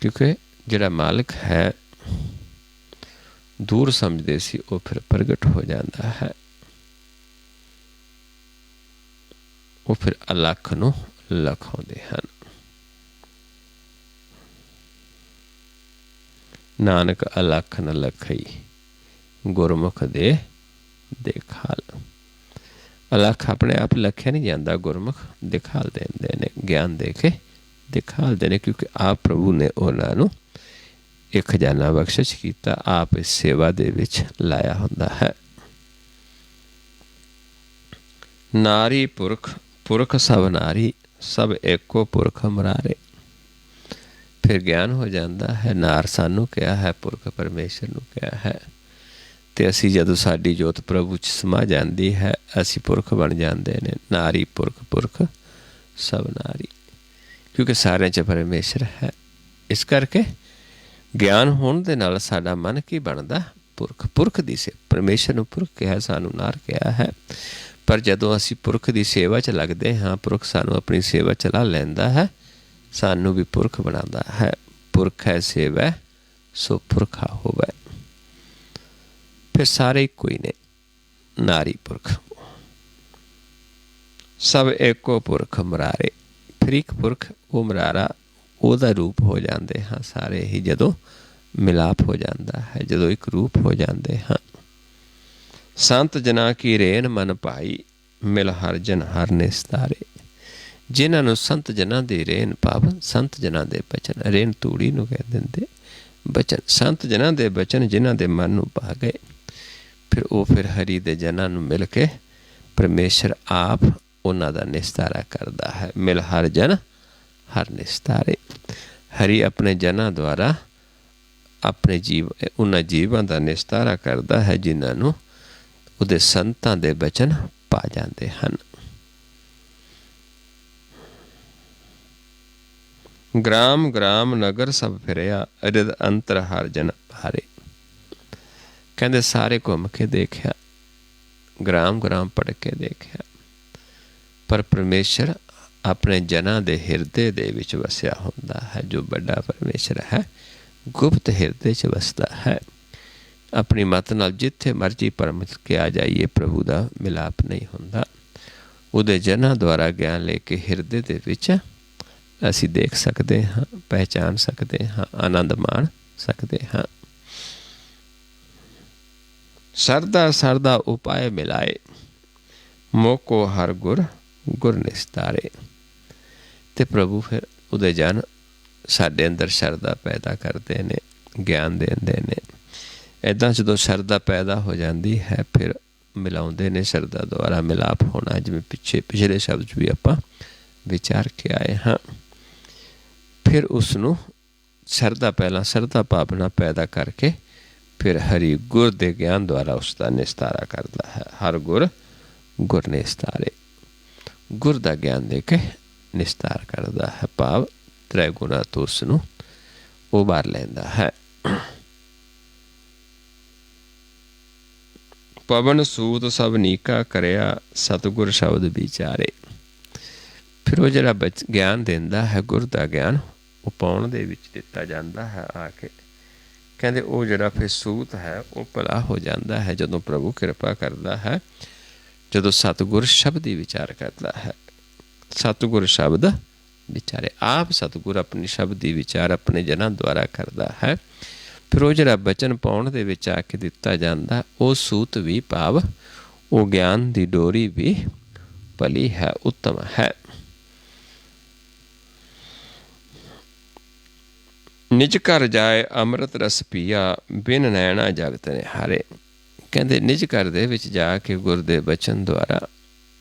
ਕਿਉਂਕਿ ਜਿਹੜਾ ਮਾਲਕ ਹੈ ਦੂਰ ਸਮਝਦੇ ਸੀ, ਉਹ ਫਿਰ ਪ੍ਰਗਟ ਹੋ ਜਾਂਦਾ ਹੈ। ਉਹ ਫਿਰ ਅਲੱਖ ਨੂੰ ਲਖਾਉਂਦੇ ਹਨ। ਨਾਨਕ ਅਲੱਖ ਨ ਲਖਈ, ਗੁਰਮੁਖ ਦੇ ਦਿਖਾਲ। ਅਲੱਖ ਆਪਣੇ ਆਪ ਲਖਿਆ ਨਹੀਂ ਜਾਂਦਾ, ਗੁਰਮੁਖ ਦਿਖਾਲ ਦਿੰਦੇ ਨੇ, ਗਿਆਨ ਦੇ ਕੇ ਦਿਖਾਲਦੇ ਨੇ, ਕਿਉਂਕਿ ਆਪ ਪ੍ਰਭੂ ਨੇ ਉਹਨਾਂ ਨੂੰ ਇਹ ਖਜ਼ਾਨਾ ਬਖਸ਼ਿਸ਼ ਕੀਤਾ, ਆਪ ਇਸ ਸੇਵਾ ਦੇ ਵਿੱਚ ਲਾਇਆ ਹੁੰਦਾ ਹੈ। ਨਾਰੀ ਪੁਰਖ, ਪੁਰਖ ਸਭ ਨਾਰੀ, ਸਭ ਏਕੋ ਪੁਰਖ ਮੁਰਾਰੇ। ਫਿਰ ਗਿਆਨ ਹੋ ਜਾਂਦਾ ਹੈ। ਨਾਰ ਸਾਨੂੰ ਕਿਹਾ ਹੈ, ਪੁਰਖ ਪਰਮੇਸ਼ਰ ਨੂੰ ਕਿਹਾ ਹੈ। ਅਤੇ ਅਸੀਂ ਜਦੋਂ ਸਾਡੀ ਜੋਤ ਪ੍ਰਭੂ 'ਚ ਸਮਾ ਜਾਂਦੀ ਹੈ, ਅਸੀਂ ਪੁਰਖ ਬਣ ਜਾਂਦੇ ਨੇ। ਨਾਰੀ ਪੁਰਖ, ਪੁਰਖ ਸਭ ਨਾਰੀ, ਕਿਉਂਕਿ ਸਾਰਿਆਂ 'ਚ ਪਰਮੇਸ਼ਰ ਹੈ। ਇਸ ਕਰਕੇ ਗਿਆਨ ਹੋਣ ਦੇ ਨਾਲ ਸਾਡਾ ਮਨ ਕੀ ਬਣਦਾ? ਪੁਰਖ। ਪੁਰਖ ਦੀ ਸੇ ਪਰਮੇਸ਼ਰ ਨੂੰ ਪੁਰਖ ਕਿਹਾ, ਸਾਨੂੰ ਨਾਰ ਕਿਹਾ ਹੈ। ਪਰ ਜਦੋਂ ਅਸੀਂ ਪੁਰਖ ਦੀ ਸੇਵਾ 'ਚ ਲੱਗਦੇ ਹਾਂ, ਪੁਰਖ ਸਾਨੂੰ ਆਪਣੀ ਸੇਵਾ ਚਲਾ ਲੈਂਦਾ ਹੈ, ਸਾਨੂੰ ਵੀ ਪੁਰਖ ਬਣਾਉਂਦਾ ਹੈ। ਪੁਰਖ ਹੈ ਸੇਵੈ ਸੋ ਪੁਰਖਾ ਹੋਵੈ। ਫਿਰ ਸਾਰੇ ਇੱਕੋ ਹੀ ਨੇ, ਨਾਰੀ ਪੁਰਖ। ਸਭ ਏਕੋ ਪੁਰਖ ਮੁਰਾਰੇ। ਫਿਰ ਇੱਕ ਪੁਰਖ ਉਹ ਮੁਰਾਰਾ, ਉਹਦਾ ਰੂਪ ਹੋ ਜਾਂਦੇ ਹਾਂ ਸਾਰੇ ਹੀ, ਜਦੋਂ ਮਿਲਾਪ ਹੋ ਜਾਂਦਾ ਹੈ, ਜਦੋਂ ਇੱਕ ਰੂਪ ਹੋ ਜਾਂਦੇ ਹਾਂ। ਸੰਤ ਜਨਾਂ ਕੀ ਰੇਨ ਮਨ ਭਾਈ, ਮਿਲ ਹਰ ਜਨ ਹਰ ਨਿਸਤਾਰੇ। ਜਿਨ੍ਹਾਂ ਨੂੰ ਸੰਤ ਜਨਾਂ ਦੀ ਰੇਨ, ਭਾਵ ਸੰਤ ਜਨਾਂ ਦੇ ਬਚਨ, ਰੇਨ ਤੂੜੀ ਨੂੰ ਕਹਿ ਦਿੰਦੇ, ਬਚਨ, ਸੰਤ ਜਨਾਂ ਦੇ ਬਚਨ ਜਿਨ੍ਹਾਂ ਦੇ ਮਨ ਨੂੰ ਪਾ ਗਏ, ਫਿਰ ਉਹ ਫਿਰ ਹਰੀ ਦੇ ਜਨਾਂ ਨੂੰ ਮਿਲ ਕੇ ਪਰਮੇਸ਼ਰ ਆਪ ਉਹਨਾਂ ਦਾ ਨਿਸਤਾਰਾ ਕਰਦਾ ਹੈ। ਮਿਲ ਹਰ ਜਨ ਹਰ ਨਿਸਤਾਰੇ। ਹਰੀ ਆਪਣੇ ਜਨਾਂ ਦੁਆਰਾ ਆਪਣੇ ਜੀਵ, ਉਹਨਾਂ ਜੀਵਾਂ ਦਾ ਨਿਸਤਾਰਾ ਕਰਦਾ ਹੈ ਜਿਨ੍ਹਾਂ ਨੂੰ ਉਹਦੇ ਸੰਤਾਂ ਦੇ ਬਚਨ ਪਾ ਜਾਂਦੇ ਹਨ। ਗ੍ਰਾਮ ਗ੍ਰਾਮ ਨਗਰ ਸਭ ਫਿਰਿਆ, ਰਿਦ ਅੰਤਰ ਹਰ ਜਨ ਭਾਰੇ। ਕਹਿੰਦੇ ਸਾਰੇ ਘੁੰਮ ਕੇ ਦੇਖਿਆ, ਗ੍ਰਾਮ ਗ੍ਰਾਮ ਪੜ੍ਹ ਕੇ ਦੇਖਿਆ, ਪਰ ਪਰਮੇਸ਼ਰ ਆਪਣੇ ਜਨਾਂ ਦੇ ਹਿਰਦੇ ਦੇ ਵਿੱਚ ਵਸਿਆ ਹੁੰਦਾ ਹੈ। ਜੋ ਵੱਡਾ ਪਰਮੇਸ਼ਰ ਹੈ, ਗੁਪਤ ਹਿਰਦੇ 'ਚ ਵਸਦਾ ਹੈ। ਆਪਣੀ ਮੱਤ ਨਾਲ ਜਿੱਥੇ ਮਰਜ਼ੀ ਪਰਮ ਕੇ ਆ ਜਾਈਏ, ਪ੍ਰਭੂ ਦਾ ਮਿਲਾਪ ਨਹੀਂ ਹੁੰਦਾ। ਉਹਦੇ ਜਨਾਂ ਦੁਆਰਾ ਗਿਆਨ ਲੈ ਕੇ ਹਿਰਦੇ ਦੇ ਵਿੱਚ ਅਸੀਂ ਦੇਖ ਸਕਦੇ ਹਾਂ, ਪਹਿਚਾਨ ਸਕਦੇ ਹਾਂ, ਆਨੰਦ ਮਾਣ ਸਕਦੇ ਹਾਂ। ਸਰਦਾ ਸਰਦਾ ਉਪਾਏ ਮਿਲਾਏ, ਮੋਕੋ ਹਰ ਗੁਰ ਗੁਰ ਨਿਸਤਾਰੇ। ਅਤੇ ਪ੍ਰਭੂ ਫਿਰ ਉਹਦੇ ਜਨ ਸਾਡੇ ਅੰਦਰ ਸ਼ਰਧਾ ਪੈਦਾ ਕਰਦੇ ਨੇ, ਗਿਆਨ ਦਿੰਦੇ ਨੇ। ਇੱਦਾਂ ਜਦੋਂ ਸ਼ਰਧਾ ਪੈਦਾ ਹੋ ਜਾਂਦੀ ਹੈ, ਫਿਰ ਮਿਲਾਉਂਦੇ ਨੇ। ਸ਼ਰਧਾ ਦੁਆਰਾ ਮਿਲਾਪ ਹੋਣਾ, ਜਿਵੇਂ ਪਿਛਲੇ ਸ਼ਬਦ 'ਚ ਵੀ ਆਪਾਂ ਵਿਚਾਰ ਕੇ ਆਏ ਹਾਂ। ਫਿਰ ਉਸਨੂੰ ਸ਼ਰਧਾ, ਪਹਿਲਾਂ ਸ਼ਰਧਾ ਭਾਵਨਾ ਪੈਦਾ ਕਰਕੇ ਫਿਰ ਹਰੀ ਗੁਰ ਦੇ ਗਿਆਨ ਦੁਆਰਾ ਉਸ ਦਾ ਨਿਸਤਾਰਾ ਕਰਦਾ ਹੈ। ਹਰ ਗੁਰ ਗੁਰ ਨਿਸਤਾਰੇ। ਗੁਰ ਦਾ ਗਿਆਨ ਦੇ ਕੇ ਨਿਸਤਾਰ ਕਰਦਾ ਹੈ, ਭਾਵ ਤ੍ਰੈ ਗੁਣਾ ਤੋਂ ਉਸ ਨੂੰ ਉਭਾਰ ਲੈਂਦਾ ਹੈ। ਪਵਨ ਸੂਤ ਸਭ ਨੀਕਾ ਕਰਿਆ, ਸਤਿਗੁਰ ਸ਼ਬਦ ਵਿਚਾਰੇ। ਫਿਰ ਉਹ ਜਿਹੜਾ ਗਿਆਨ ਦਿੰਦਾ ਹੈ, ਗੁਰ ਦਾ ਗਿਆਨ, ਉਹ ਪਾਉਣ ਦੇ ਵਿੱਚ ਦਿੱਤਾ ਜਾਂਦਾ ਹੈ ਆ ਕੇ। ਕਹਿੰਦੇ ਉਹ ਜਿਹੜਾ ਫਿਰ ਸੂਤ ਹੈ, ਉਹ ਭਲਾ ਹੋ ਜਾਂਦਾ ਹੈ ਜਦੋਂ ਪ੍ਰਭੂ ਕਿਰਪਾ ਕਰਦਾ ਹੈ, ਜਦੋਂ ਸਤਿਗੁਰ ਸ਼ਬਦ ਹੀ ਵਿਚਾਰ ਕਰਦਾ ਹੈ। ਸਤਿਗੁਰ ਸ਼ਬਦ ਵਿਚਾਰੇ। ਆਪ ਸਤਿਗੁਰ ਆਪਣੀ ਸ਼ਬਦ ਦੀ ਵਿਚਾਰ ਆਪਣੇ ਜਨਾਂ ਦੁਆਰਾ ਕਰਦਾ ਹੈ। ਫਿਰ ਉਹ ਜਿਹੜਾ ਬਚਨ ਪਾਉਣ ਦੇ ਵਿੱਚ ਆ ਕੇ ਦਿੱਤਾ ਜਾਂਦਾ, ਉਹ ਸੂਤ ਵੀ, ਭਾਵ ਉਹ ਗਿਆਨ ਦੀ ਡੋਰੀ ਵੀ ਭਲੀ ਹੈ, ਉੱਤਮ ਹੈ। ਨਿਜ ਘਰ ਜਾਏ ਅੰਮ੍ਰਿਤ ਰਸ ਪੀਆ, ਬਿਨ ਨੈਣਾ ਜਗਤ ਨਿਹਾਰੇ। ਕਹਿੰਦੇ ਨਿਜ ਘਰ ਦੇ ਵਿੱਚ ਜਾ ਕੇ ਗੁਰ ਦੇ ਬਚਨ ਦੁਆਰਾ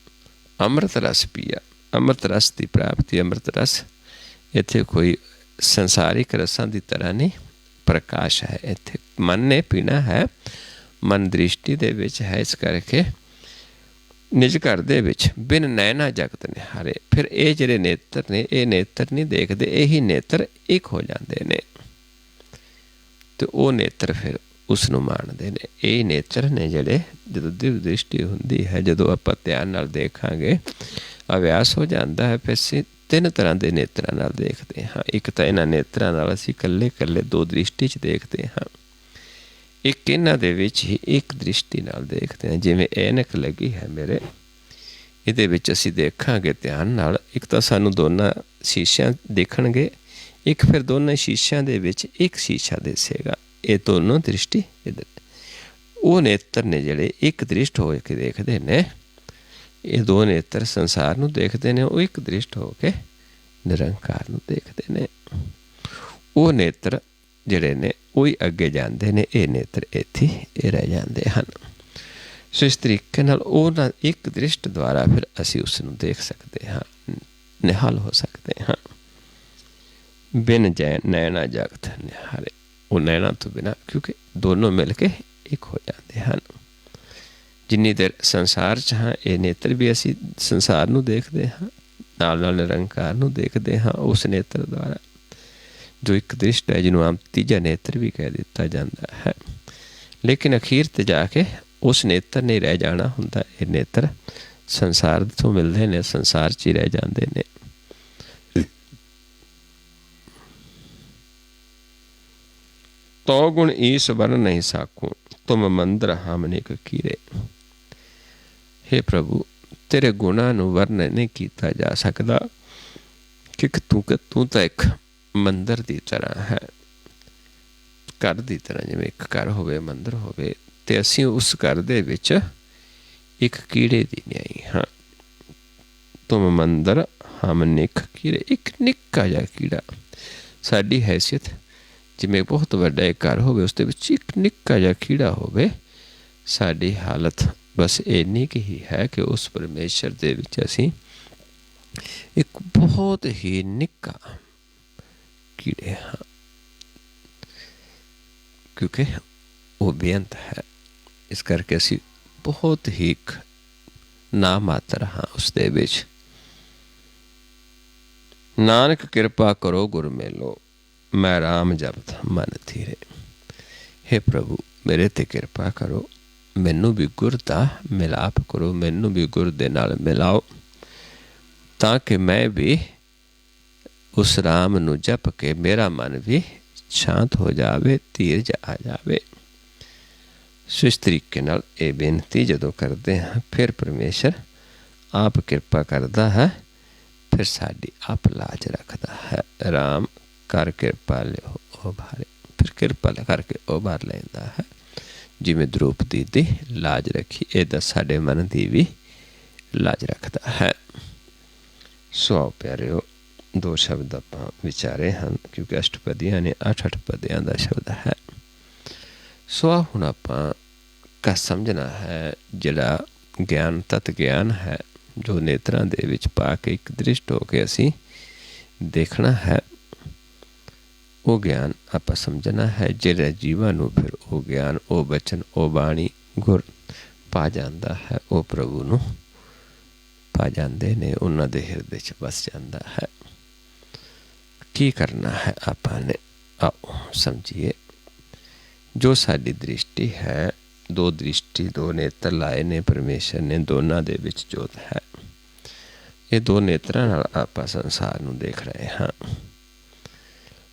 ਅੰਮ੍ਰਿਤ ਰਸ ਪੀਆ। ਅੰਮ੍ਰਿਤ ਰਸ ਦੀ ਪ੍ਰਾਪਤੀ। ਅੰਮ੍ਰਿਤ ਰਸ ਇੱਥੇ ਕੋਈ ਸੰਸਾਰਿਕ ਰਸਾਂ ਦੀ ਤਰ੍ਹਾਂ ਨਹੀਂ, ਪ੍ਰਕਾਸ਼ ਹੈ। ਇੱਥੇ ਮਨ ਨੇ ਪੀਣਾ ਹੈ, ਮਨ ਦ੍ਰਿਸ਼ਟੀ ਦੇ ਵਿੱਚ ਹੈ। ਇਸ ਕਰਕੇ ਨਿਜ ਘਰ ਦੇ ਵਿੱਚ ਬਿਨ ਨੈਣਾ ਜਗਤ ਨਿਹਾਰੇ। ਫਿਰ ਇਹ ਜਿਹੜੇ ਨੇਤਰ ਨੇ, ਇਹ ਨੇਤਰ ਨਹੀਂ ਦੇਖਦੇ, ਇਹੀ ਨੇਤਰ ਇੱਕ ਹੋ ਜਾਂਦੇ ਨੇ, ਅਤੇ ਉਹ ਨੇਤਰ ਫਿਰ ਉਸ ਨੂੰ ਮਾਣਦੇ ਨੇ। ਇਹ ਨੇਤਰ ਨੇ ਜਿਹੜੇ, ਜਦੋਂ ਦਿਵ ਦ੍ਰਿਸ਼ਟੀ ਹੁੰਦੀ ਹੈ, ਜਦੋਂ ਆਪਾਂ ਧਿਆਨ ਨਾਲ ਦੇਖਾਂਗੇ, ਅਭਿਆਸ ਹੋ ਜਾਂਦਾ ਹੈ, ਫਿਰ ਅਸੀਂ ਤਿੰਨ ਤਰ੍ਹਾਂ ਦੇ ਨੇਤਰਾਂ ਨਾਲ ਦੇਖਦੇ ਹਾਂ। ਇੱਕ ਤਾਂ ਇਹਨਾਂ ਨੇਤਰਾਂ ਨਾਲ ਅਸੀਂ ਇਕੱਲੇ ਇਕੱਲੇ ਦੋ ਦ੍ਰਿਸ਼ਟੀ 'ਚ ਦੇਖਦੇ ਹਾਂ। ਇੱਕ ਇਹਨਾਂ ਦੇ ਵਿੱਚ ਹੀ ਇੱਕ ਦ੍ਰਿਸ਼ਟੀ ਨਾਲ ਦੇਖਦੇ ਹਾਂ। ਜਿਵੇਂ ਐਨਕ ਲੱਗੀ ਹੈ ਮੇਰੇ, ਇਹਦੇ ਵਿੱਚ ਅਸੀਂ ਦੇਖਾਂਗੇ ਧਿਆਨ ਨਾਲ। ਇੱਕ ਤਾਂ ਸਾਨੂੰ ਦੋਨਾਂ ਸ਼ੀਸ਼ਿਆਂ ਦੇਖਣਗੇ, ਇੱਕ ਫਿਰ ਦੋਨਾਂ ਸ਼ੀਸ਼ਿਆਂ ਦੇ ਵਿੱਚ ਇੱਕ ਸ਼ੀਸ਼ਾ ਦਿਸੇਗਾ। ਇਹ ਦੋਨੋਂ ਦ੍ਰਿਸ਼ਟੀ ਇੱਧਰ, ਉਹ ਨੇਤਰ ਨੇ ਜਿਹੜੇ ਇੱਕ ਦ੍ਰਿਸ਼ਟ ਹੋ ਕੇ ਦੇਖਦੇ ਨੇ। ਇਹ ਦੋ ਨੇਤਰ ਸੰਸਾਰ ਨੂੰ ਦੇਖਦੇ ਨੇ, ਉਹ ਇੱਕ ਦ੍ਰਿਸ਼ਟ ਹੋ ਕੇ ਨਿਰੰਕਾਰ ਨੂੰ ਦੇਖਦੇ ਨੇ। ਉਹ ਨੇਤਰ ਜਿਹੜੇ ਨੇ ਉਹ ਹੀ ਅੱਗੇ ਜਾਂਦੇ ਨੇ, ਇਹ ਨੇਤਰ ਇੱਥੇ ਇਹ ਰਹਿ ਜਾਂਦੇ ਹਨ। ਸੋ ਇਸ ਤਰੀਕੇ ਨਾਲ ਉਹਨਾਂ ਇੱਕ ਦ੍ਰਿਸ਼ਟ ਦੁਆਰਾ ਫਿਰ ਅਸੀਂ ਉਸ ਨੂੰ ਦੇਖ ਸਕਦੇ ਹਾਂ, ਨਿਹਾਲ ਹੋ ਸਕਦੇ ਹਾਂ। ਬਿਨ ਜੈ ਨੈਣਾ ਜਗਤ ਨਿਹਾਰੇ, ਉਹ ਨੈਣਾ ਤੋਂ ਬਿਨਾਂ, ਕਿਉਂਕਿ ਦੋਨੋਂ ਮਿਲ ਕੇ ਇੱਕ ਹੋ ਜਾਂਦੇ ਹਨ। ਜਿੰਨੀ ਦੇਰ ਸੰਸਾਰ 'ਚ ਹਾਂ, ਇਹ ਨੇਤਰ ਵੀ ਅਸੀਂ ਸੰਸਾਰ ਨੂੰ ਦੇਖਦੇ ਹਾਂ, ਨਾਲ ਨਾਲ ਨਿਰੰਕਾਰ ਨੂੰ ਦੇਖਦੇ ਹਾਂ ਉਸ ਨੇਤਰ ਦੁਆਰਾ, ਜੋ ਇੱਕ ਦ੍ਰਿਸ਼ਟ ਹੈ, ਜਿਹਨੂੰ ਆਮ ਤੀਜਾ ਨੇਤਰ ਵੀ ਕਹਿ ਦਿੱਤਾ ਜਾਂਦਾ ਹੈ। ਲੇਕਿਨ ਅਖੀਰ 'ਤੇ ਜਾ ਕੇ ਉਸ ਨੇਤਰ ਨੇ ਰਹਿ ਜਾਣਾ ਹੁੰਦਾ। ਇਹ ਨੇਤਰ ਸੰਸਾਰ ਤੋਂ ਮਿਲਦੇ ਨੇ, ਸੰਸਾਰ 'ਚ ਹੀ ਰਹਿ ਜਾਂਦੇ ਨੇ। ਤੋ ਗੁਣ ਈਸ ਵਰਨ ਨਹੀਂ ਸਾਕੂ, ਤੁਮ ਮੰਦਰ ਹਮ ਨਿਕ ਕੀਰੇ। ਹੇ ਪ੍ਰਭੂ, ਤੇਰੇ ਗੁਣਾਂ ਨੂੰ ਵਰਣਨ ਨਹੀਂ ਕੀਤਾ ਜਾ ਸਕਦਾ, ਕਿਉਂਕਿ ਤੂੰ ਤਾਂ ਇੱਕ ਮੰਦਰ ਦੀ ਤਰ੍ਹਾਂ ਹੈ, ਘਰ ਦੀ ਤਰ੍ਹਾਂ। ਜਿਵੇਂ ਇੱਕ ਘਰ ਹੋਵੇ, ਮੰਦਰ ਹੋਵੇ, ਅਤੇ ਅਸੀਂ ਉਸ ਘਰ ਦੇ ਵਿੱਚ ਇੱਕ ਕੀੜੇ ਦੀ ਨਿਆਈ ਹਾਂ। ਤੁਮ ਮੰਦਰ ਹਮ ਨਿਕ ਕੀੜੇ, ਇੱਕ ਨਿੱਕਾ ਜਿਹਾ ਕੀੜਾ। ਸਾਡੀ ਹੈਸੀਅਤ ਜਿਵੇਂ ਬਹੁਤ ਵੱਡਾ ਇੱਕ ਘਰ ਹੋਵੇ, ਉਸ ਦੇ ਵਿੱਚ ਇੱਕ ਨਿੱਕਾ ਜਿਹਾ ਕੀੜਾ ਹੋਵੇ। ਸਾਡੀ ਹਾਲਤ ਬਸ ਇੰਨੀ ਕੁ ਹੀ ਹੈ ਕਿ ਉਸ ਪਰਮੇਸ਼ਰ ਦੇ ਵਿੱਚ ਅਸੀਂ ਇੱਕ ਬਹੁਤ ਹੀ ਨਿੱਕਾ ਕੀੜੇ ਹਾਂ, ਕਿਉਂਕਿ ਉਹ ਬੇਅੰਤ ਹੈ। ਇਸ ਕਰਕੇ ਅਸੀਂ ਬਹੁਤ ਹੀ ਨਾ ਮਾਤਰ ਹਾਂ ਉਸ ਦੇ ਵਿੱਚ। ਨਾਨਕ ਕਿਰਪਾ ਕਰੋ ਗੁਰ ਮੇਲੋ, ਮੈਂ ਰਾਮ ਜਪਤ ਮਨ ਥੀਰੇ। ਹੇ ਪ੍ਰਭੂ, ਮੇਰੇ 'ਤੇ ਕਿਰਪਾ ਕਰੋ, ਮੈਨੂੰ ਵੀ ਗੁਰ ਦਾ ਮਿਲਾਪ ਕਰੋ, ਮੈਨੂੰ ਵੀ ਗੁਰ ਦੇ ਨਾਲ ਮਿਲਾਓ, ਤਾਂ ਕਿ ਮੈਂ ਵੀ ਉਸ ਰਾਮ ਨੂੰ ਜਪ ਕੇ ਮੇਰਾ ਮਨ ਵੀ ਸ਼ਾਂਤ ਹੋ ਜਾਵੇ, ਧੀਰਜ ਆ ਜਾਵੇ। ਸੋ ਇਸ ਤਰੀਕੇ ਨਾਲ ਇਹ ਬੇਨਤੀ ਜਦੋਂ ਕਰਦੇ ਹਾਂ, ਫਿਰ ਪਰਮੇਸ਼ਰ ਆਪ ਕਿਰਪਾ ਕਰਦਾ ਹੈ, ਫਿਰ ਸਾਡੀ ਆਪ ਲਾਜ ਰੱਖਦਾ ਹੈ। ਰਾਮ ਕਰ ਕਿਰਪਾ ਲਿਓ ਉਭਾਰੇ, ਫਿਰ ਕਿਰਪਾ ਕਰਕੇ ਉਭਾਰ ਲੈਂਦਾ ਹੈ। ਜਿਵੇਂ ਦ੍ਰੋਪਦੀ ਦੀ ਲਾਜ ਰੱਖੀ, ਇਹਦਾ ਸਾਡੇ ਮਨ ਦੀ ਵੀ ਲਾਜ ਰੱਖਦਾ ਹੈ। ਸੋ ਆਓ ਪਿਆਰਿਓ, ਦੋ ਸ਼ਬਦ ਆਪਾਂ ਵਿਚਾਰੇ ਹਨ, ਕਿਉਂਕਿ ਅਸ਼ਟਪਦੀਆਂ ਨੇ 8 ਪਦਿਆਂ ਦਾ ਸ਼ਬਦ ਹੈ। ਸੋ ਆ ਹੁਣ ਆਪਾਂ ਕਾ ਸਮਝਣਾ ਹੈ, ਜਿਹੜਾ ਗਿਆਨ ਤਤ ਗਿਆਨ ਹੈ, ਜੋ ਨੇਤਰਾਂ ਦੇ ਵਿੱਚ ਪਾ ਕੇ ਇੱਕ ਦ੍ਰਿਸ਼ਟ ਹੋ ਕੇ ਅਸੀਂ ਦੇਖਣਾ ਹੈ, ਉਹ ਗਿਆਨ ਆਪਾਂ ਸਮਝਣਾ ਹੈ। ਜਿਹੜਾ ਜੀਵਾਂ ਨੂੰ ਫਿਰ ਉਹ ਗਿਆਨ, ਉਹ ਬਚਨ, ਉਹ ਬਾਣੀ, ਗੁਰ ਪਾ ਜਾਂਦਾ ਹੈ, ਉਹ ਪ੍ਰਭੂ ਨੂੰ ਪਾ ਜਾਂਦੇ ਨੇ, ਉਹਨਾਂ ਦੇ ਹਿਰਦੇ 'ਚ ਵਸ ਜਾਂਦਾ ਹੈ। ਕੀ ਕਰਨਾ ਹੈ ਆਪਾਂ ਨੇ, ਆਓ ਸਮਝੀਏ। ਜੋ ਸਾਡੀ ਦ੍ਰਿਸ਼ਟੀ ਹੈ, ਦੋ ਦ੍ਰਿਸ਼ਟੀ, ਦੋ ਨੇਤਰ ਲਾਏ ਨੇ ਪਰਮੇਸ਼ਰ ਨੇ, ਦੋਨਾਂ ਦੇ ਵਿੱਚ ਜੋਤ ਹੈ। ਇਹ ਦੋ ਨੇਤਰਾਂ ਨਾਲ ਆਪਾਂ ਸੰਸਾਰ ਨੂੰ ਦੇਖ ਰਹੇ ਹਾਂ।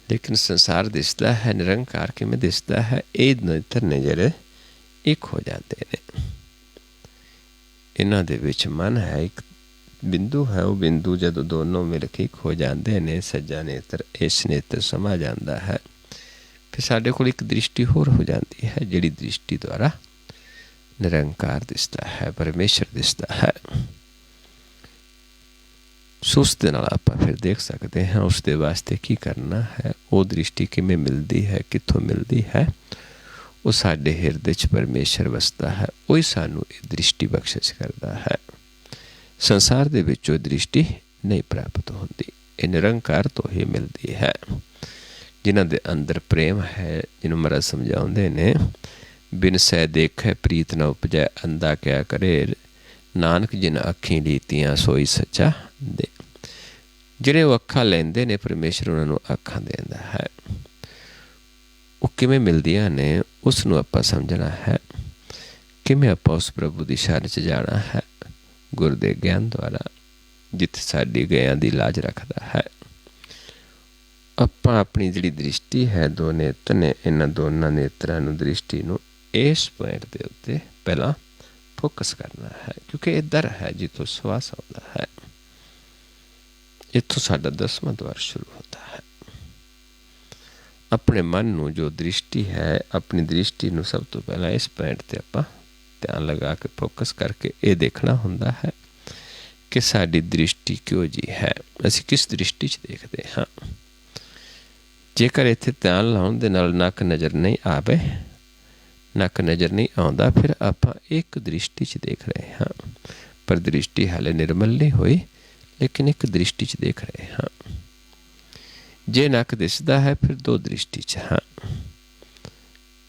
ਲੇਕਿਨ ਸੰਸਾਰ ਦਿਸਦਾ ਹੈ, ਨਿਰੰਕਾਰ ਕਿਵੇਂ ਦਿਸਦਾ ਹੈ? ਇਹ ਨੇਤਰ ਨੇ ਜਿਹੜੇ ਇੱਕ ਹੋ ਜਾਂਦੇ ਨੇ। ਇਹਨਾਂ ਦੇ ਵਿੱਚ ਮਨ ਹੈ, ਇੱਕ ਬਿੰਦੂ ਹੈ। ਉਹ ਬਿੰਦੂ ਜਦੋਂ ਦੋਨੋਂ ਮਿਲ ਕੇ ਇੱਕ ਹੋ ਜਾਂਦੇ ਨੇ, ਸੱਜਾ ਨੇਤਰ ਇਸ ਨੇਤਰ ਸਮਾ ਜਾਂਦਾ ਹੈ, ਫਿਰ ਸਾਡੇ ਕੋਲ ਇੱਕ ਦ੍ਰਿਸ਼ਟੀ ਹੋਰ ਹੋ ਜਾਂਦੀ ਹੈ, ਜਿਹੜੀ ਦ੍ਰਿਸ਼ਟੀ ਦੁਆਰਾ ਨਿਰੰਕਾਰ ਦਿਸਦਾ ਹੈ, ਪਰਮੇਸ਼ਰ ਦਿਸਦਾ ਹੈ। ਸੋ ਉਸ ਦੇ ਨਾਲ ਆਪਾਂ ਫਿਰ ਦੇਖ ਸਕਦੇ ਹਾਂ ਉਸ ਦੇ ਵਾਸਤੇ ਕੀ ਕਰਨਾ ਹੈ, ਉਹ ਦ੍ਰਿਸ਼ਟੀ ਕਿਵੇਂ ਮਿਲਦੀ ਹੈ, ਕਿੱਥੋਂ ਮਿਲਦੀ ਹੈ। ਉਹ ਸਾਡੇ ਹਿਰਦੇ 'ਚ ਪਰਮੇਸ਼ਰ ਵਸਦਾ ਹੈ, ਉਹੀ ਸਾਨੂੰ ਇਹ ਦ੍ਰਿਸ਼ਟੀ ਬਖਸ਼ਿਸ਼ ਕਰਦਾ ਹੈ। ਸੰਸਾਰ ਦੇ ਵਿੱਚ ਉਹ ਦ੍ਰਿਸ਼ਟੀ ਨਹੀਂ ਪ੍ਰਾਪਤ ਹੁੰਦੀ, ਇਹ ਨਿਰੰਕਾਰ ਤੋਂ ਹੀ ਮਿਲਦੀ ਹੈ। ਜਿਨ੍ਹਾਂ ਦੇ ਅੰਦਰ ਪ੍ਰੇਮ ਹੈ, ਜਿਹਨੂੰ ਮਹਾਰਾਜ ਸਮਝਾਉਂਦੇ ਨੇ, ਬਿਨ ਸਹਿ ਦੇਖੈ ਪ੍ਰੀਤ ਨਾ ਉਪਜੈ, ਅੰਧਾ ਕਿਆ ਕਰੇ ਨਾਨਕ ਜਿਨ ਅੱਖੀਂ ਲੀਤੀਆਂ ਸੋਈ ਸੱਚਾ ਦੇ। ਜਿਹੜੇ ਉਹ ਅੱਖਾਂ ਲੈਂਦੇ ਨੇ, ਪਰਮੇਸ਼ਰ ਉਹਨਾਂ ਨੂੰ ਅੱਖਾਂ ਦਿੰਦਾ ਹੈ। ਉਹ ਕਿਵੇਂ ਮਿਲਦੀਆਂ ਨੇ, ਉਸ ਨੂੰ ਆਪਾਂ ਸਮਝਣਾ ਹੈ। ਕਿਵੇਂ ਆਪਾਂ ਉਸ ਪ੍ਰਭੂ ਦੀ ਸ਼ਰਨ 'ਚ ਜਾਣਾ ਹੈ? ਗੁਰ ਦੇ ਗਿਆਨ ਦੁਆਰਾ, ਜਿੱਥੇ ਸਾਡੀ ਗਿਆਨ ਦੀ ਲਾਜ ਰੱਖਦਾ ਹੈ। ਆਪਾਂ ਆਪਣੀ ਜਿਹੜੀ ਦ੍ਰਿਸ਼ਟੀ ਹੈ, ਦੋ ਨੇਤਰ ਨੇ, ਇਹਨਾਂ ਦੋਨਾਂ ਨੇਤਰਾਂ ਨੂੰ, ਦ੍ਰਿਸ਼ਟੀ ਨੂੰ इस पॉइंट के उत्ते पहला फोकस करना है, क्योंकि ये दर है जितों श्वास आता है, इतों साडा 10वां द्वार शुरू होता है। अपने मन नू जो दृष्टि है, अपनी दृष्टि नू सब तो पहला इस पॉइंट ते आपां ध्यान लगा के फोकस करके ये देखना हुंदा है कि साडी दृष्टि क्यों जी है, असीं किस दृष्टि च देखते हाँ। जेकर इत्थे ध्यान लाउण दे नाल नक नज़र नहीं आवे, नक नज़र नहीं आउंदा, फिर आपां एक दृष्टि च देख रहे हाँ, पर दृष्टि हाले निर्मल नहीं होई, लेकिन एक दृष्टि च देख रहे हाँ। जे नक दिसदा है फिर दो दृष्टि च हाँ,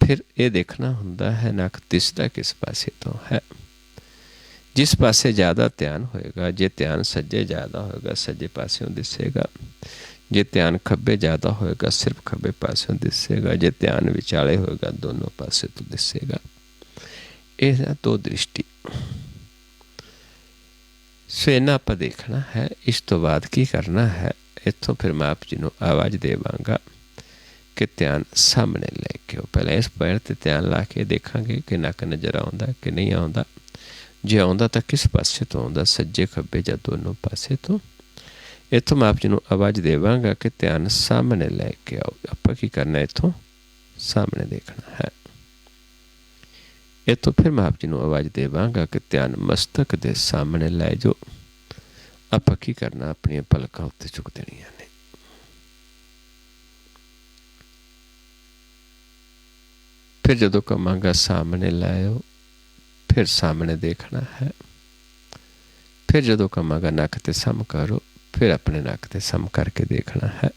फिर ये देखना हुंदा है नक दिसदा किस पासे तो है। जिस पासे ज़्यादा ध्यान होएगा, जे ध्यान सज्जे ज़्यादा होएगा सज्जे पासों दिसेगा, जे ध्यान खब्बे ज़्यादा होएगा सिर्फ खब्बे पासों दिसेगा, जे ध्यान विचाले होएगा दोनों पासे तो दिसेगा। यह दो दृष्टि सो इन्ना आपां देखना है। इस तो बाद की करना है, इत्थों फिर मैं आप जी नूं आवाज़ देवांगा कि ध्यान सामने लेके आओ। पहले इस पॉइंट ते ध्यान ला के देखांगे कि नक नज़र आउंदा कि नहीं आउंदा, जे आउंदा तां किस पासे तो आउंदा, सज्जे खब्बे जां दोनों पासे तो। इत्थों मैं आप जी नूं आवाज़ देवांगा कि ध्यान सामने लैके आओ। आपां की करना, इत्थों सामने देखना है। इत्थों फिर मैं आप जी नूं आवाज़ देवांगा कि ध्यान मस्तक दे सामने लै जाओ। आपां की करना, अपनी पलकां उत्ते चुक देणियां ने। फिर जदों कहांगा सामने लाओ, फिर सामने देखना है। फिर जदों कहांगा नक ते सम करो, फिर अपने नक ते सम करके देखना है।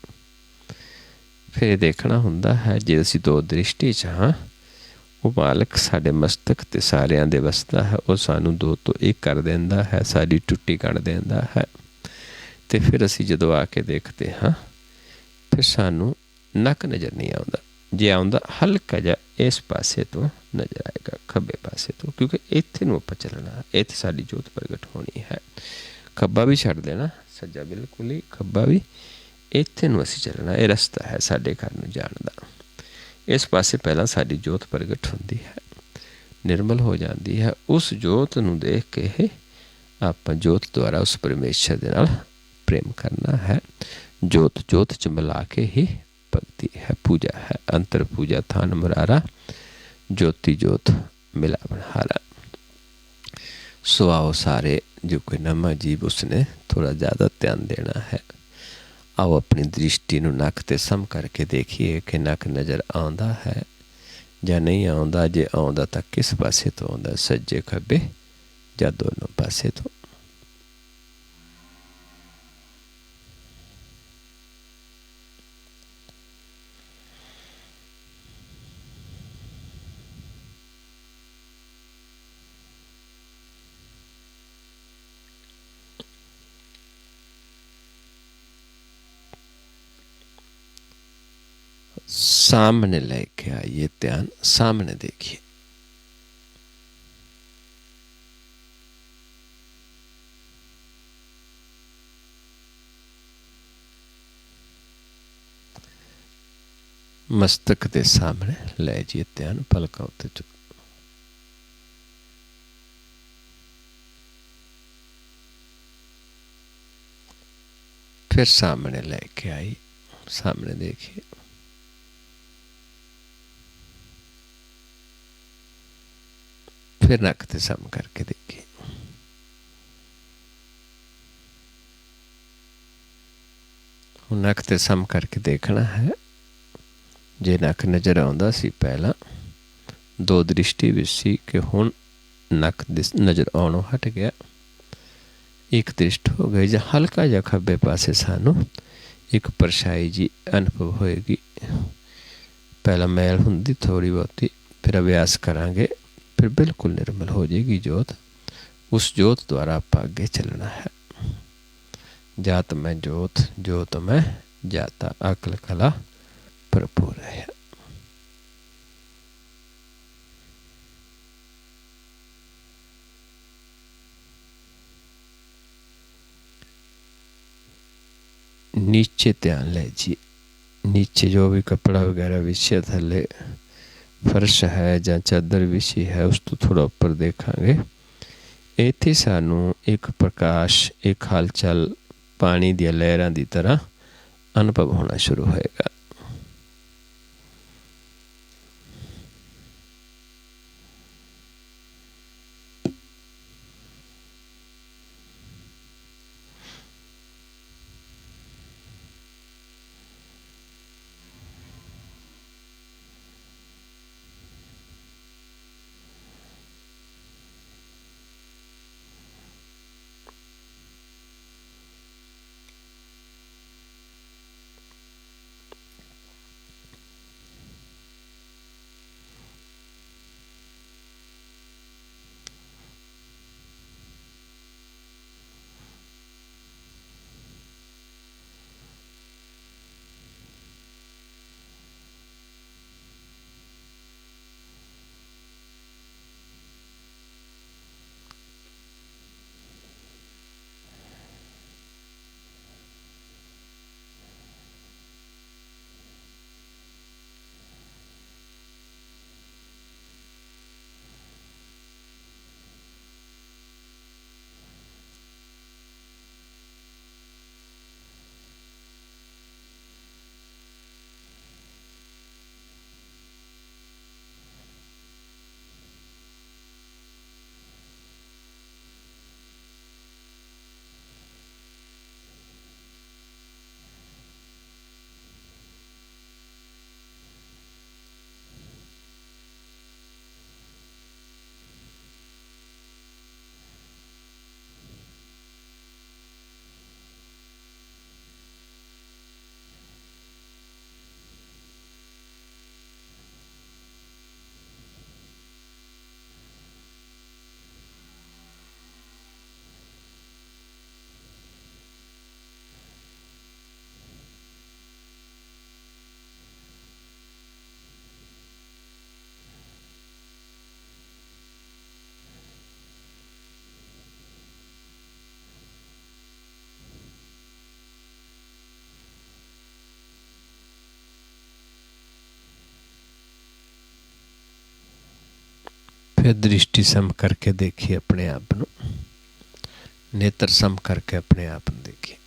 फिर देखना हुंदा है जे असीं दो दृष्टि च हाँ, वो मालक साडे मस्तक ते सारियां दे वसदा है, वो सानू दो तो एक कर देंदा है, साडी टुट्टी कढ़ देंदा है। ते फिर असीं जदों आके देखते हाँ, फिर सानू नक नज़र नहीं आउंदा, जे आउंदा हल्का जा इस पासे तो नज़र आएगा, खब्बे पासे तो, क्योंकि इत्थे नूं आपां चलना, इत्थे साडी जोत प्रगट होनी है। खब्बा भी छड्ड देना, सज्जा बिल्कुल ही, खब्बा भी, इत्थे नूं असीं चलना। ये रस्ता है साडे घर नूं जाण दा। इस पासे पहला साडी जोत प्रगट होंदी है, निर्मल हो जाती है। उस जोत नूं देख के आपां जोत द्वारा उस परमेश्वर दे नाल प्रेम करना है। जोत जोत च मिला के ही भगती है, पूजा है। अंतर पूजा थान मुरारा, ज्योति जोत मिलावन हारा। सो आओ सारे, जो कोई नवा जीव उसने थोड़ा ज़्यादा ध्यान देना है। आओ अपनी दृष्टि नूं नक ते सम करके देखिए कि नक नज़र आउंदा है जां नहीं आउंदा। जे आउंदा तां किस पासे तो आउंदा, सज्जे खब्बे जां दोनों पासे तो। सामने लेके आइए, ध्यान सामने देखिए। मस्तक के सामने ले जाइए ध्यान, पलकां उत्ते चुक। फिर सामने लेके आई, सामने देखिए। फिर नक ते सम करके देखिए। नक ते सम करके देखना है। जे नक नज़र आउंदा सी पहला, दो दृष्टि भी सी कि हुण नक नज़र आउणों हट गया, एक दृष्ट हो गई। जां हल्का जा खब्बे पासे सानू एक परछाई जी अनुभव होएगी। पहला मैल हुंदी थोड़ी बहुती, फिर अभ्यास करांगे, फिर बिल्कुल निर्मल हो जाएगी जोत। उस जोत द्वारा आप आगे चलना है। जात में जोत, जोत में जाता, अकल कला भरपूर है। नीचे ध्यान लीजिए, नीचे जो भी कपड़ा वगैरह विछे थले फर्श है ਜਾਂ ਚਾਦਰ ਵਿਛੀ है, उस तो थोड़ा ਉੱਪਰ ਦੇਖਾਂਗੇ। ਇੱਥੇ ਸਾਨੂੰ ਇੱਕ ਪ੍ਰਕਾਸ਼, ਇੱਕ ਹਲਚਲ ਪਾਣੀ ਦੀਆਂ ਲਹਿਰਾਂ ਦੀ ਤਰ੍ਹਾਂ ਅਨੁਭਵ ਹੋਣਾ ਸ਼ੁਰੂ ਹੋਏਗਾ। फिर दृष्टि सम करके देखिए अपने आप ਨੂੰ, नेत्र सम करके अपने आप ਨੂੰ देखिए।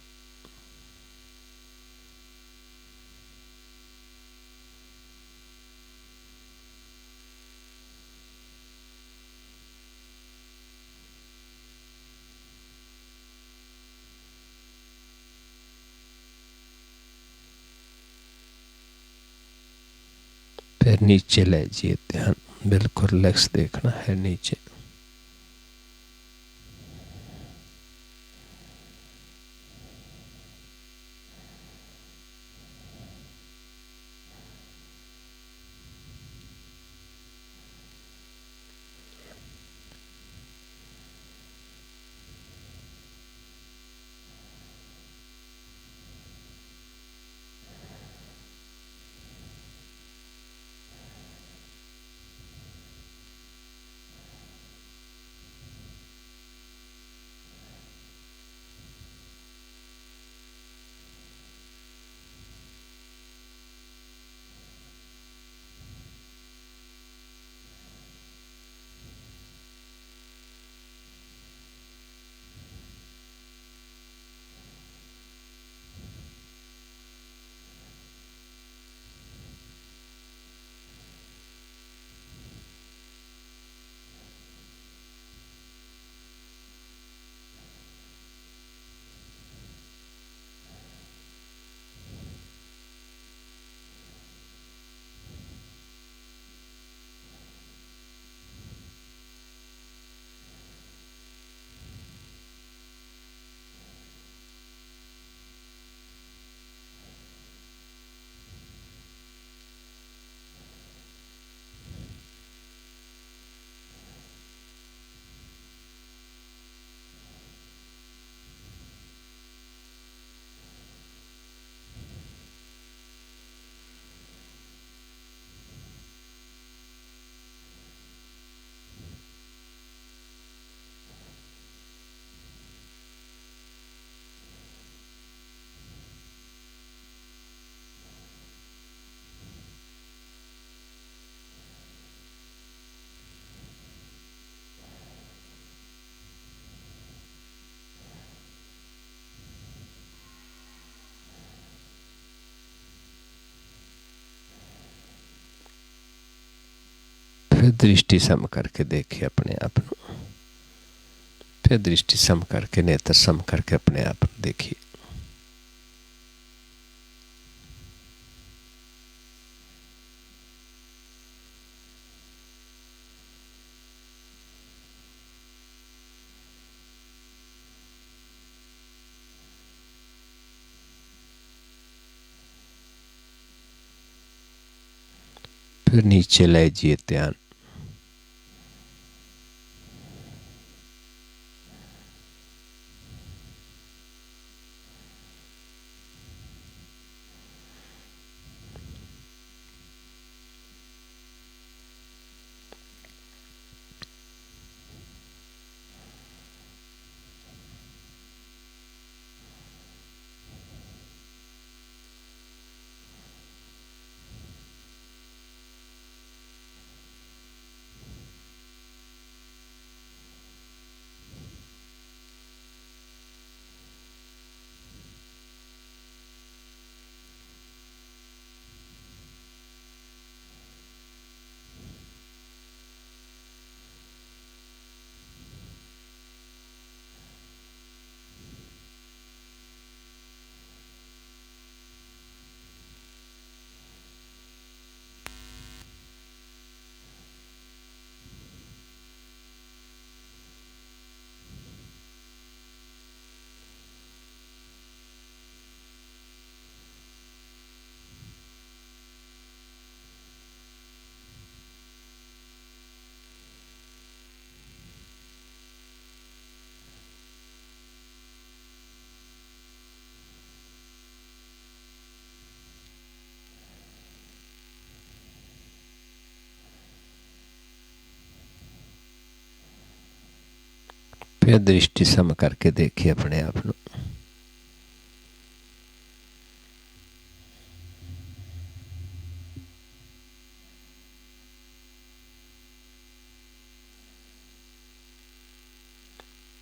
फिर नीचे ले जाइए ध्यान, बिल्कुल रिलैक्स देखना है नीचे। फिर दृष्टि सम करके देखिए अपने आप को। फिर दृष्टि सम करके, नेत्र सम करके अपने आप को देखिए। फिर नीचे ले जाइए ध्यान। फिर दृष्टि सम करके देखिए अपने आप को।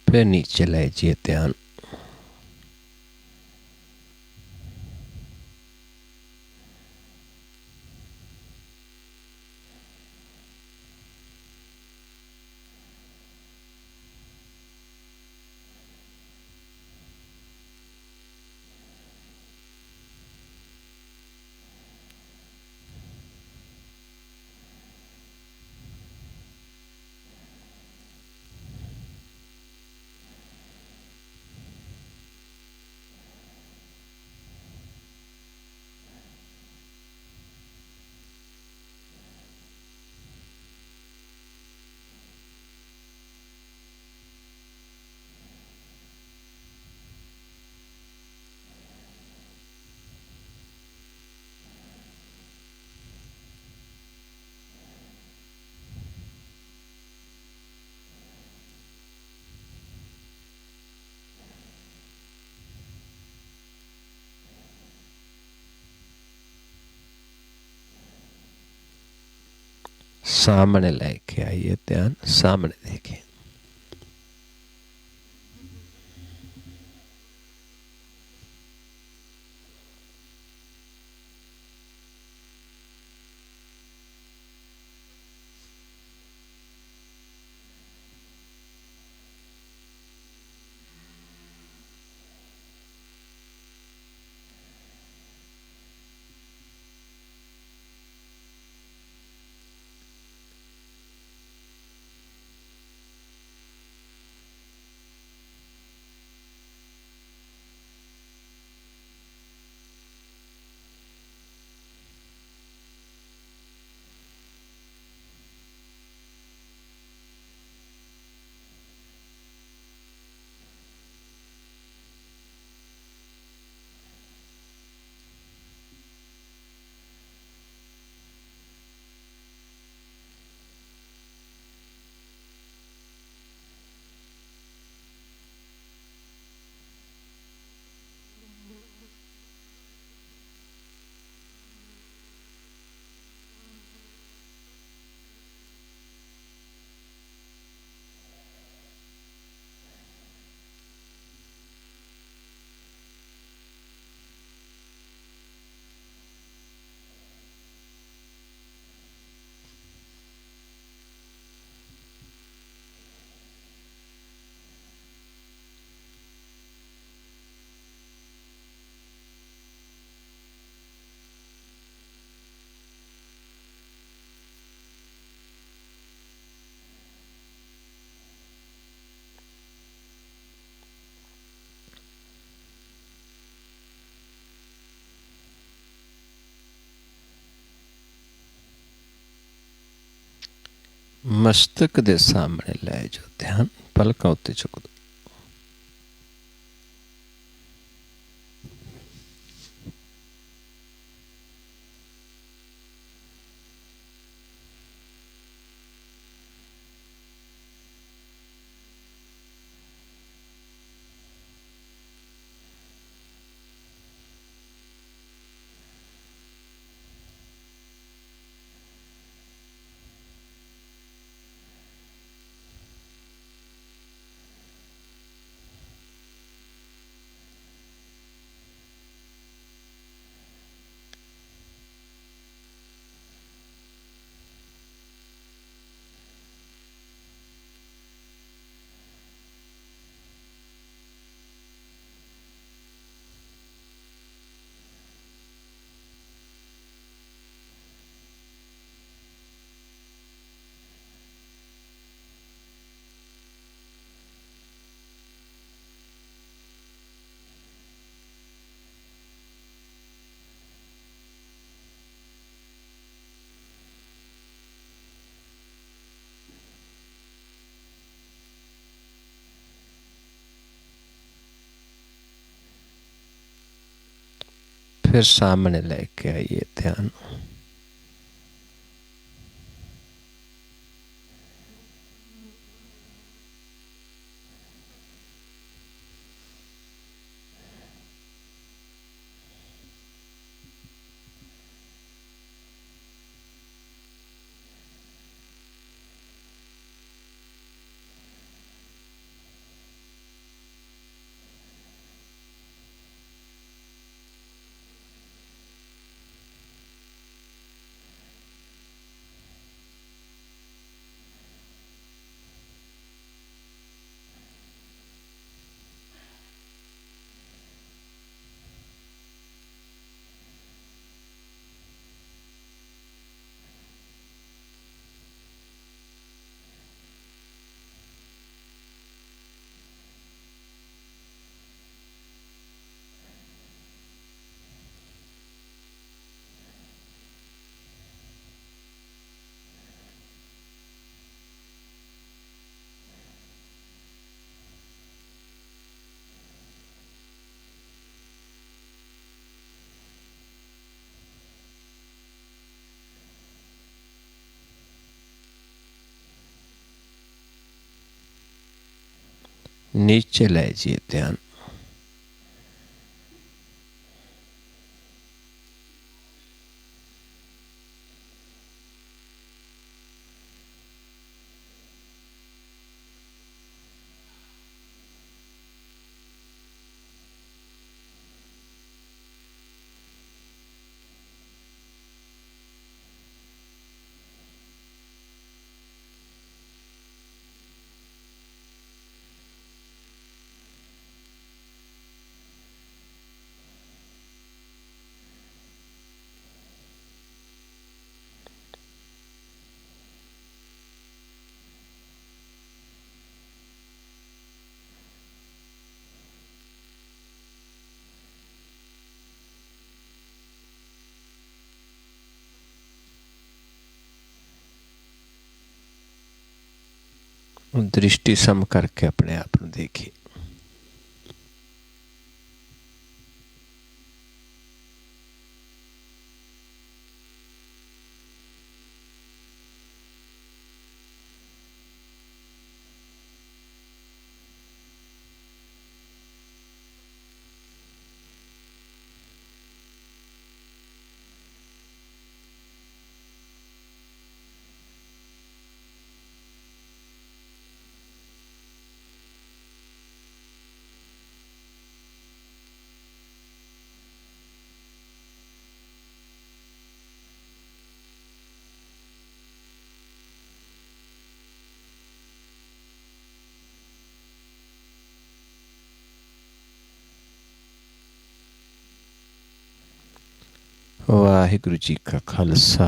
फिर नीचे ले जाइए ध्यान। सामने लेके आइए ध्यान, सामने देखिए। ਮਸਤਕ ਦੇ ਸਾਹਮਣੇ ਲੈ ਜਾਓ ਧਿਆਨ, ਪਲਕਾਂ ਉੱਤੇ ਚੁੱਕ ਦਿਓ। फिर सामने लेके आइए ध्यान। नीचे ले जाइए ध्यान। दृष्टि सम करके अपने आप को देखिए। वाहिगुरु जी का खालसा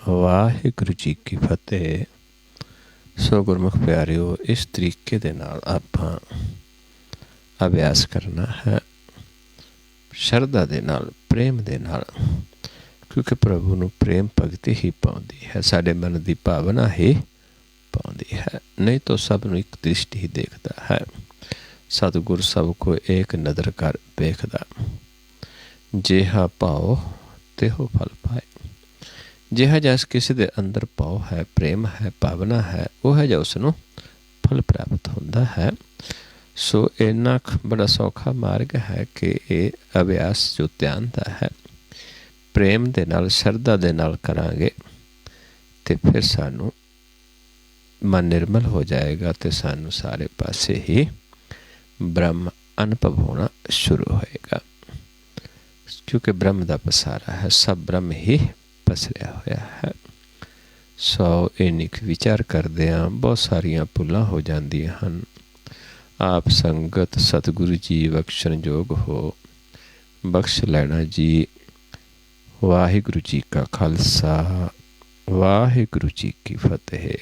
वाहिगुरु जी की फतेह। सो गुरमुख प्यारिओ, इस तरीके दे नाल आपां अभ्यास करना है, शरधा दे नाल, प्रेम दे नाल, क्योंकि प्रभु नूं प्रेम भगति ही पाउंदी है। साडे मन दी भावना ही नहीं तो सब ਨੂੰ ਇੱਕ ਦ੍ਰਿਸ਼ਟੀ ਹੀ ਦੇਖਦਾ ਹੈ। ਸਤਿਗੁਰ ਸਭ ਕੋ ਏਕ ਨਦਰ ਕਰ ਵੇਖਦਾ। ਜਿਹਾ ਭਾਉ ਤਿਹੋ ਫਲ ਪਾਏ। ਜਿਹਾ ਜਿਹਾ ਕਿਸੇ ਦੇ ਅੰਦਰ ਭਾਉ ਹੈ, ਪ੍ਰੇਮ ਹੈ, ਭਾਵਨਾ ਹੈ, ਉਹ ਜਿਹਾ ਉਸ ਨੂੰ ਫਲ ਪ੍ਰਾਪਤ ਹੁੰਦਾ ਹੈ। ਸੋ ਇੰਨਾ ਬੜਾ ਸੌਖਾ ਮਾਰਗ ਹੈ ਕਿ ਇਹ ਅਭਿਆਸ ਜੋ ਧਿਆਨ ਦਾ ਹੈ ਪ੍ਰੇਮ ਦੇ ਨਾਲ, ਸ਼ਰਧਾ ਦੇ ਨਾਲ ਕਰਾਂਗੇ ਅਤੇ ਫਿਰ ਸਾਨੂੰ ਮਨ ਨਿਰਮਲ ਹੋ ਜਾਏਗਾ ਅਤੇ ਸਾਨੂੰ ਸਾਰੇ ਪਾਸੇ ਹੀ ਬ੍ਰਹਮ ਅਨੁਭਵ ਹੋਣਾ ਸ਼ੁਰੂ ਹੋਏਗਾ। ਕਿਉਂਕਿ ਬ੍ਰਹਮ ਦਾ ਪਸਾਰਾ ਹੈ, ਸਭ ਬ੍ਰਹਮ ਹੀ ਪਸਰਿਆ ਹੋਇਆ ਹੈ। ਸੋ ਇੰਨੀ ਕੁ ਵਿਚਾਰ ਕਰਦੇ ਹਾਂ, ਬਹੁਤ ਸਾਰੀਆਂ ਭੁੱਲਾਂ ਹੋ ਜਾਂਦੀਆਂ ਹਨ। ਆਪ ਸੰਗਤ ਸਤਿਗੁਰੂ ਜੀ ਬਖਸ਼ਣ ਯੋਗ ਹੋ, ਬਖਸ਼ ਲੈਣਾ ਜੀ। ਵਾਹਿਗੁਰੂ ਜੀ ਕਾ ਖਾਲਸਾ, ਵਾਹਿਗੁਰੂ ਜੀ ਕੀ ਫਤਿਹ।